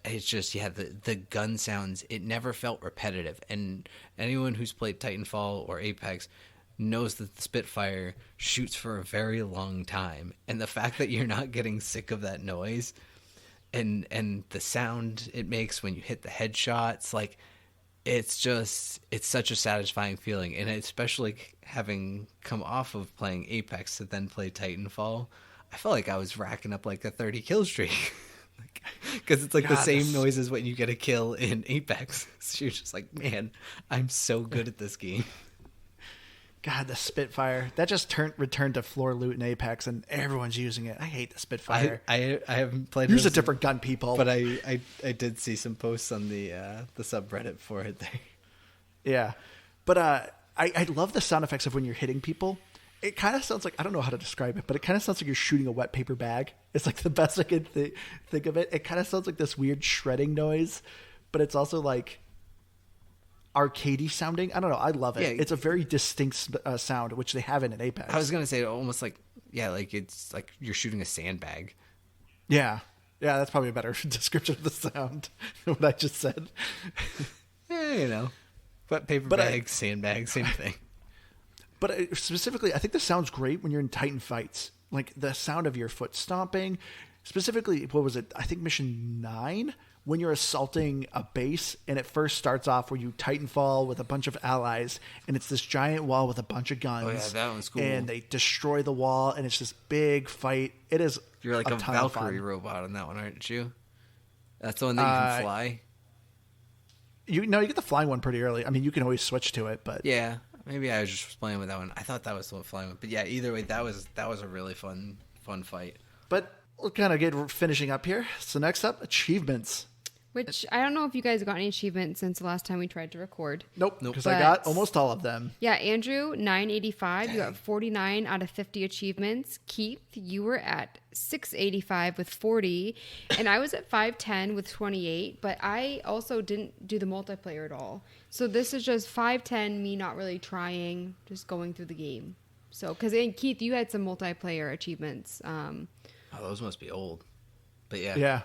it's just the gun sounds. It never felt repetitive, and anyone who's played Titanfall or Apex knows that the Spitfire shoots for a very long time, and the fact that you're not getting sick of that noise and the sound it makes when you hit the headshots, like it's such a satisfying feeling. And especially having come off of playing Apex to then play Titanfall, I felt like I was racking up like a 30 kill streak. Because it's like the same noise as when you get a kill in Apex. So you're just like, man, I'm so good at this game. God, the Spitfire. That just returned to floor loot in Apex, and everyone's using it. I hate the Spitfire. I haven't played Use a different gun, people. But I did see some posts on the subreddit for it there. Yeah. But I love the sound effects of when you're hitting people. It kind of sounds like, I don't know how to describe it, but it kind of sounds like you're shooting a wet paper bag. It's like the best I can think of it. It kind of sounds like this weird shredding noise, but it's also like arcadey sounding. I don't know. I love it. Yeah, it's a very distinct sound, which they have in an Apex. I was going to say almost like, yeah, like it's like you're shooting a sandbag. Yeah. Yeah, that's probably a better description of the sound than what I just said. Yeah, wet paper bag, sandbag, same thing. But specifically, I think the sound's great when you're in Titan fights. Like the sound of your foot stomping. Specifically, what was it? I think mission 9, when you're assaulting a base, and it first starts off where you Titanfall with a bunch of allies, and it's this giant wall with a bunch of guns. Oh yeah, that one's cool. And they destroy the wall, and it's this big fight. It is. You're like a Valkyrie robot on that one, aren't you? That's the one that you can fly. You get the flying one pretty early. I mean, you can always switch to it, but yeah. Maybe I was just playing with that one. I thought that was the one flying with. But yeah, either way, that was a really fun fun fight. But we'll kind of get finishing up here. So next up, achievements. Which I don't know if you guys got any achievements since the last time we tried to record. Nope, because I got almost all of them. Yeah, Andrew, 985. You got 49 out of 50 achievements. Keith, you were at 685 with 40. And I was at 510 with 28. But I also didn't do the multiplayer at all. So this is just 510, me not really trying, just going through the game. So, because Keith, you had some multiplayer achievements. Those must be old. But yeah. Yeah.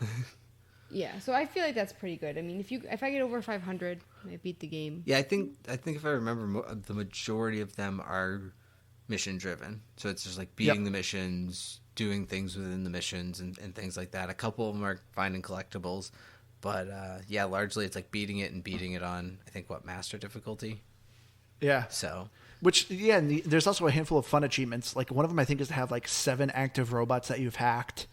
Yeah, so I feel like that's pretty good. I mean, if I get over 500, I beat the game. Yeah, I think if I remember, the majority of them are mission driven. So it's just like beating the missions, doing things within the missions, and things like that. A couple of them are finding collectibles, but yeah, largely it's like beating it on, I think, master difficulty. Yeah. So. Which, yeah, and there's also a handful of fun achievements. Like one of them, I think, is to have like 7 active robots that you've hacked.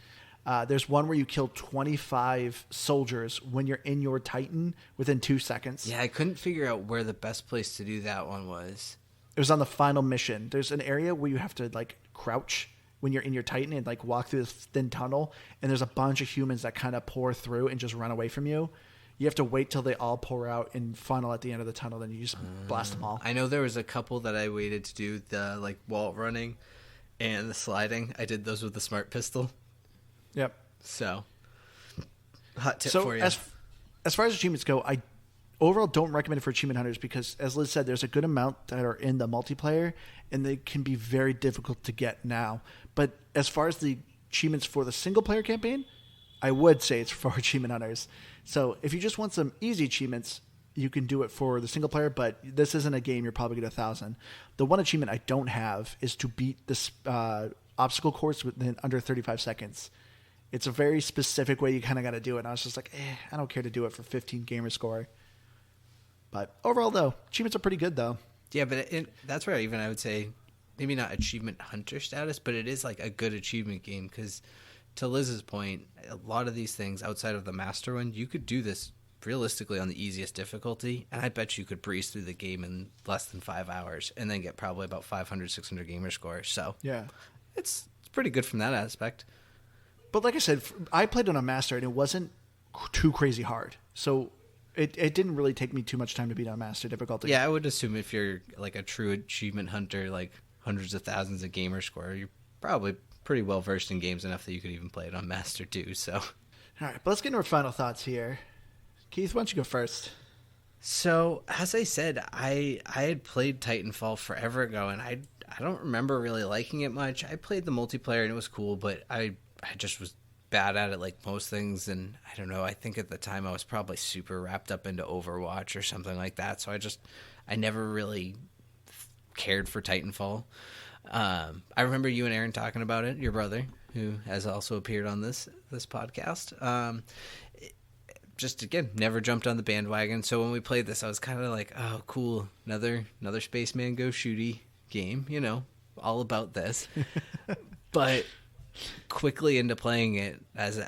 There's one where you kill 25 soldiers when you're in your Titan within 2 seconds. Yeah, I couldn't figure out where the best place to do that one was. It was on the final mission. There's an area where you have to like crouch when you're in your Titan and like walk through this thin tunnel. And there's a bunch of humans that kind of pour through and just run away from you. You have to wait till they all pour out and funnel at the end of the tunnel. Then you just blast them all. I know there was a couple that I waited to do, the like wall running and the sliding. I did those with the smart pistol. Yep. So, hot tip for you. As far as achievements go, I overall don't recommend it for achievement hunters because, as Liz said, there's a good amount that are in the multiplayer, and they can be very difficult to get now. But as far as the achievements for the single-player campaign, I would say it's for achievement hunters. So if you just want some easy achievements, you can do it for the single player, but this isn't a game you're probably going to 1,000. The one achievement I don't have is to beat this obstacle course within under 35 seconds. It's a very specific way you kind of got to do it. And I was just like, I don't care to do it for 15 gamer score. But overall, though, achievements are pretty good, though. Yeah, but that's where I would say maybe not achievement hunter status, but it is like a good achievement game because to Liz's point, a lot of these things outside of the master one, you could do this realistically on the easiest difficulty, and I bet you could breeze through the game in less than 5 hours and then get probably about 500, 600 gamer score. So yeah, it's pretty good from that aspect. But like I said, I played on a master, and it wasn't too crazy hard. So it didn't really take me too much time to beat on master difficulty. Yeah, I would assume if you're like a true achievement hunter, like hundreds of thousands of gamer score, you're probably pretty well versed in games enough that you could even play it on master too. So, all right, but let's get into our final thoughts here. Keith, why don't you go first? So, as I said, I had played Titanfall forever ago, and I don't remember really liking it much. I played the multiplayer, and it was cool, but I just was bad at it like most things, and I don't know, I think at the time I was probably super wrapped up into Overwatch or something like that, so I never really cared for Titanfall. I remember you and Aaron talking about it, your brother, who has also appeared on this podcast. Just again, never jumped on the bandwagon. So when we played this, I was kind of like, "Oh, cool! Another Spaceman Go shooty game." You know, all about this. But quickly into playing it, as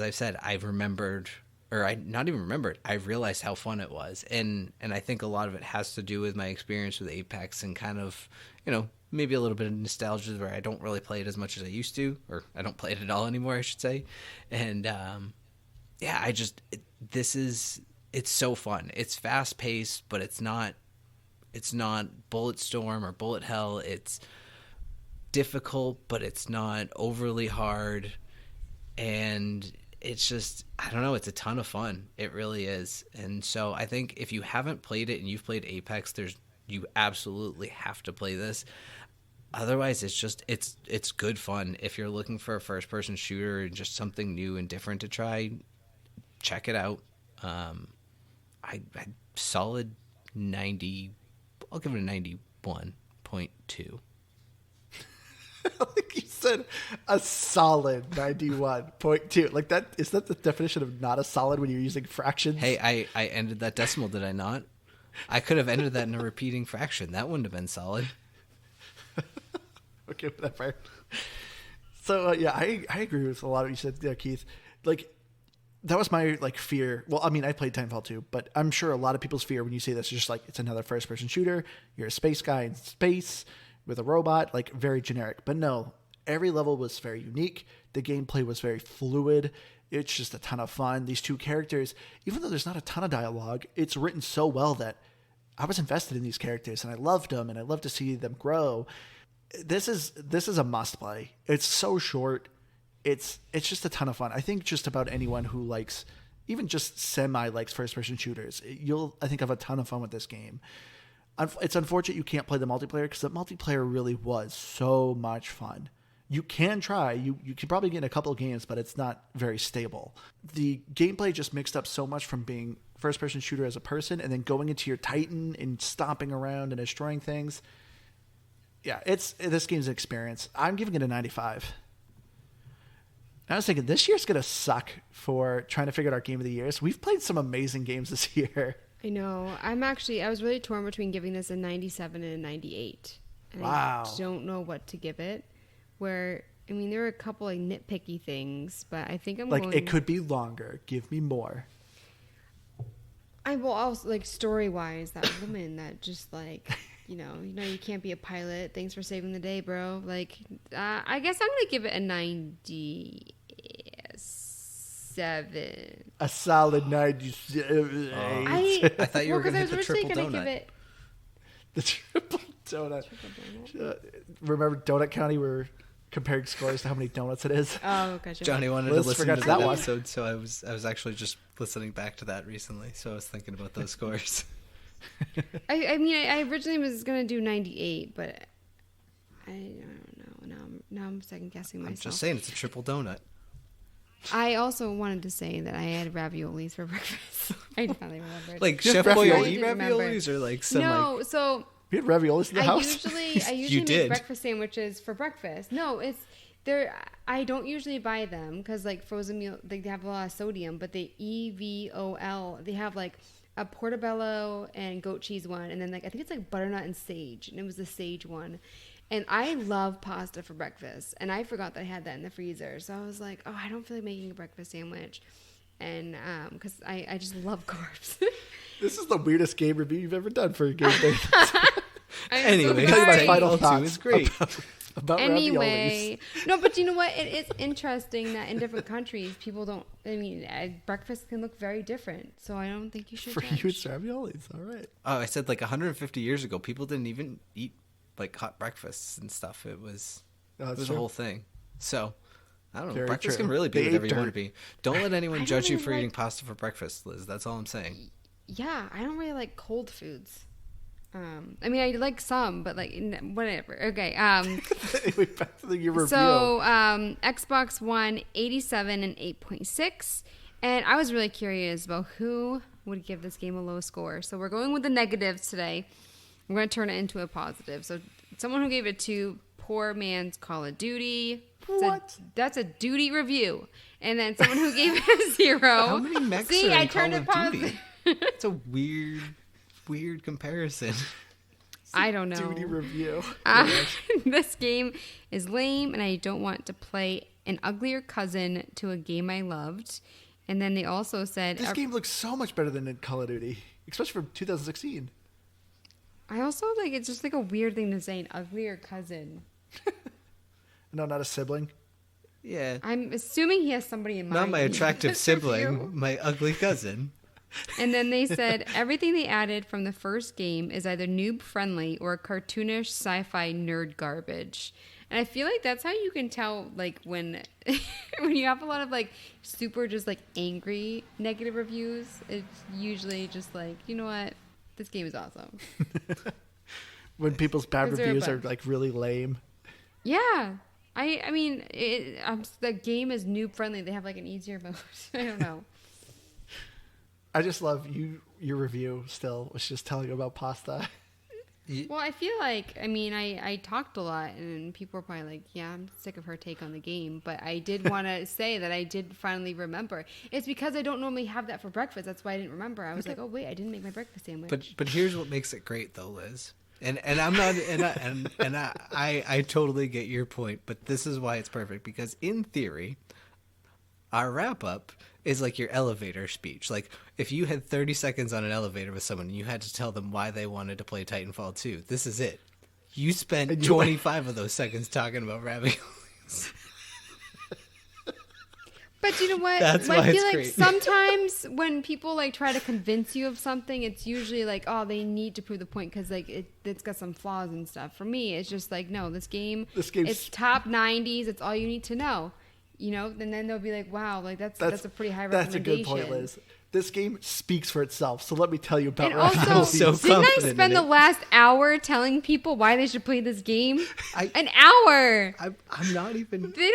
I've said, I've remembered, or I not even remembered. I realized how fun it was, and I think a lot of it has to do with my experience with Apex and kind of, you know, maybe a little bit of nostalgia where I don't really play it as much as I used to, or I don't play it at all anymore, I should say. And yeah, it's so fun. It's fast paced, but it's not Bulletstorm or Bullet Hell. It's difficult, but it's not overly hard. And it's just, I don't know, it's a ton of fun. It really is. And so I think if you haven't played it and you've played Apex, you absolutely have to play this. Otherwise, it's good fun. If you're looking for a first-person shooter and just something new and different to try, check it out. I solid 90. I'll give it a 91.2. Like you said, a solid 91.2. Like that, is that the definition of not a solid when you're using fractions? Hey, I ended that decimal, did I not? I could have ended that in a repeating fraction. That wouldn't have been solid. Okay, whatever. So yeah, I agree with a lot of what you said there, Keith. Like that was my fear. Well, I mean, I played Titanfall too, but I'm sure a lot of people's fear when you say this is just like it's another first-person shooter. You're a space guy in space with a robot, like very generic. But no, Every level was very unique. The gameplay was very fluid. It's just a ton of fun. These two characters, even though there's not a ton of dialogue, it's written so well that I was invested in these characters and I loved them and I love to see them grow. This is a must play. It's so short. It's just a ton of fun. I think just about anyone who likes, even just semi likes first person shooters, you'll, I think, have a ton of fun with this game. It's unfortunate you can't play the multiplayer because the multiplayer really was so much fun. You can try. You can probably get in a couple of games, but it's not very stable. The gameplay just mixed up so much from being first-person shooter as a person and then going into your Titan and stomping around and destroying things. Yeah, this game's an experience. I'm giving it a 95. I was thinking this year's going to suck for trying to figure out our game of the year. So we've played some amazing games this year. I know. I was really torn between giving this a 97 and a 98. And wow. I don't know what to give it. Where, I mean, there are a couple like nitpicky things, but I think it could be longer. Give me more. I will also, like, story-wise, that woman that just, like, you you can't be a pilot. Thanks for saving the day, bro. Like, I guess I'm going to give it a 97. A solid 97. I thought you were going to hit the triple donut. The triple donut. Remember Donut County? We're comparing scores to how many donuts it is. Oh, gotcha. Johnny wanted to listen to that one. episode, so I was actually just listening back to that recently. So I was thinking about those scores. I mean, I originally was gonna do 98, but I don't know. Now I'm second guessing myself. I'm just saying it's a triple donut. I also wanted to say that I had raviolis for breakfast. I finally remembered. Like Chef Boyardee raviolis, or like some no, so. We had raviolis in the house. I usually make breakfast sandwiches for breakfast. No, it's there. I don't usually buy them because like frozen meal, they have a lot of sodium. But the EVOL, they have like a portobello and goat cheese one, and then like I think it's like butternut and sage, and it was the sage one. And I love pasta for breakfast, and I forgot that I had that in the freezer. So I was like, oh, I don't feel like making a breakfast sandwich, and because I just love carbs. This is the weirdest game review you've ever done for a game day. Anyway, tell you my final thoughts. Is great. About anyway, raviolis. No, but you know what? It is interesting that in different countries, people don't. I mean, breakfast can look very different. So I don't think you should. For judge. you, it's raviolis. All right. Oh, I said like 150 years ago, people didn't even eat like hot breakfasts and stuff. It was a whole thing. So I don't know. Very breakfast true. can really be They whatever ate you want dirt. to be. Don't let anyone judge you really for eating like- pasta for breakfast, Liz. That's all I'm saying. Yeah, I don't really like cold foods. I mean, I like some, but like whatever. Okay. Anyway, back to your review. So Xbox One 87 and 8.6, and I was really curious about who would give this game a low score. So we're going with the negatives today. We're going to turn it into a positive. So someone who gave it 2, poor man's Call of Duty. What? That's a duty review. And then someone who gave it a 0. How many mechs See, are in I turned Call it of positive. Duty? It's a weird comparison. I don't know. Duty review. This game is lame, and I don't want to play an uglier cousin to a game I loved. And then they also said... This game looks so much better than in Call of Duty, especially from 2016. I also, like, it's just like a weird thing to say, an uglier cousin. No, not a sibling. Yeah. I'm assuming he has somebody in mind. Not my attractive This review. sibling, my ugly cousin. And then they said everything they added from the first game is either noob friendly or cartoonish sci-fi nerd garbage. And I feel like that's how you can tell, like, when when you have a lot of like super just like angry negative reviews. It's usually just like, you know what, this game is awesome. When people's bad 'Cause they're reviews a are bunch. like really lame. Yeah. I mean, the game is noob friendly. They have like an easier mode. I don't know. I just love your review still was just telling about pasta. Well, I feel like, I mean, I talked a lot, and people were probably like, yeah, I'm sick of her take on the game. But I did want to say that I did finally remember. It's because I don't normally have that for breakfast. That's why I didn't remember. I was like, oh, wait, I didn't make my breakfast sandwich. But here's what makes it great, though, Liz. And I'm not and I totally get your point, but this is why it's perfect, because in theory, our wrap up is like your elevator speech. Like if you had 30 seconds on an elevator with someone and you had to tell them why they wanted to play Titanfall 2, this is it. You spent 25 of those seconds talking about raviolis. But you know what? That's I why feel it's like great. sometimes when people like try to convince you of something, it's usually like, oh, they need to prove the point because like it's got some flaws and stuff. For me, it's just like, no, this game, it's top 90s. It's all you need to know, you know. And then they'll be like, wow, like that's a pretty high recommendation. That's a good point, Liz. This game speaks for itself. So let me tell you about And Ravioli. also, so didn't I confident spend in the it. last hour telling people why they should play this game? I- An hour. I'm not even. They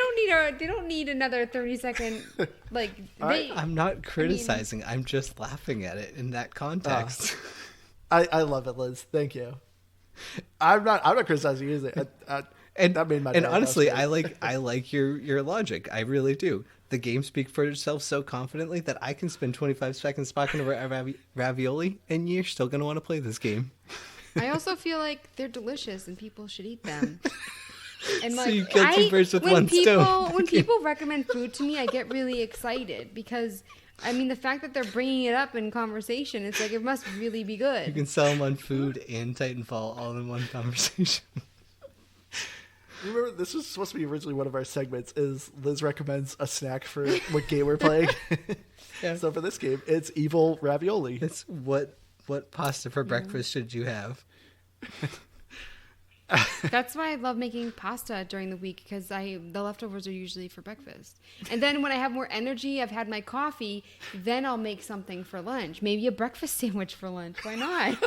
don't need another 30-second like. I'm not criticizing. I'm just laughing at it in that context. I love it, Liz. Thank you. I'm not criticizing you either. That made my day. And honestly, That was great. I like your logic. I really do. The game speaks for itself so confidently that I can spend 25 seconds talking about ravioli, and you're still going to want to play this game. I also feel like they're delicious and people should eat them. And So like, you killed two birds with one stone. When people recommend food to me, I get really excited because, I mean, the fact that they're bringing it up in conversation, it's like it must really be You good. can sell them on food and Titanfall all in one conversation. Remember, this was supposed to be originally one of our segments. Is Liz recommends a snack for what game we're playing? Yeah. So for this game, it's evil ravioli. It's what pasta for breakfast should you have? That's why I love making pasta during the week because the leftovers are usually for breakfast. And then when I have more energy, I've had my coffee, then I'll make something for lunch. Maybe a breakfast sandwich for lunch. Why not?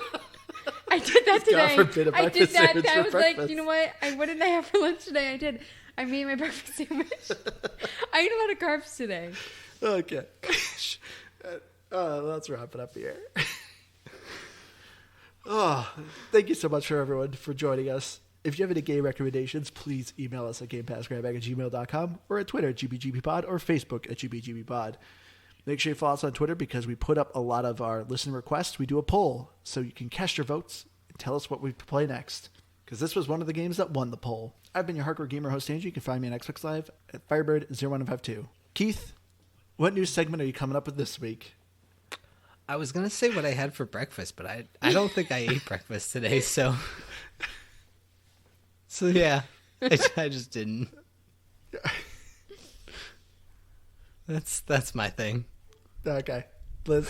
I did that today. God forbid a I did breakfast that. sandwich I for was breakfast. like, you know what? What did I have for lunch today? I made my breakfast sandwich. I ate a lot of carbs today. Okay. Let's wrap it up here. Thank you so much for everyone for joining us. If you have any game recommendations, please email us at gamepassgrabbag@gmail.com or at Twitter at GBGBpod or Facebook at GBGBpod. Make sure you follow us on Twitter because we put up a lot of our listener requests. We do a poll so you can cast your votes and tell us what we play next. Because this was one of the games that won the poll. I've been your hardcore gamer host, Andrew. You can find me on Xbox Live at Firebird0152. Keith, what new segment are you coming up with this week? I was going to say what I had for breakfast, but I don't think I ate breakfast today, so... So yeah, I just didn't. That's my thing. Okay. Liz?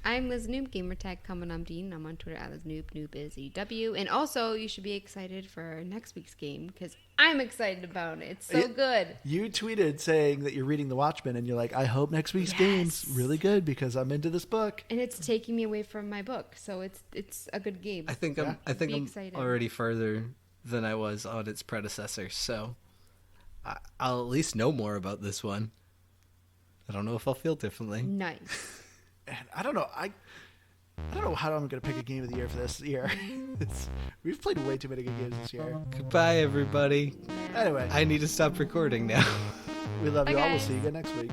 I'm Liz Noob, gamertag coming on Dean. I'm on Twitter at Liz Noob, Noob is EW. And also, you should be excited for next week's game because I'm excited about it. It's so good. You tweeted saying that you're reading The Watchmen and you're like, I hope next week's game's really good because I'm into this book. And it's taking me away from my book, so it's a good game. I think I'm excited. already further than I was on its predecessor, so I'll at least know more about this one. I don't know if I'll feel differently. Nice. And I don't know. I don't know how I'm going to pick a game of the year for this year. We've played way too many good games this year. Goodbye, everybody. Anyway, I need to stop recording now. we love you Bye, all. We'll guys. see you again next week.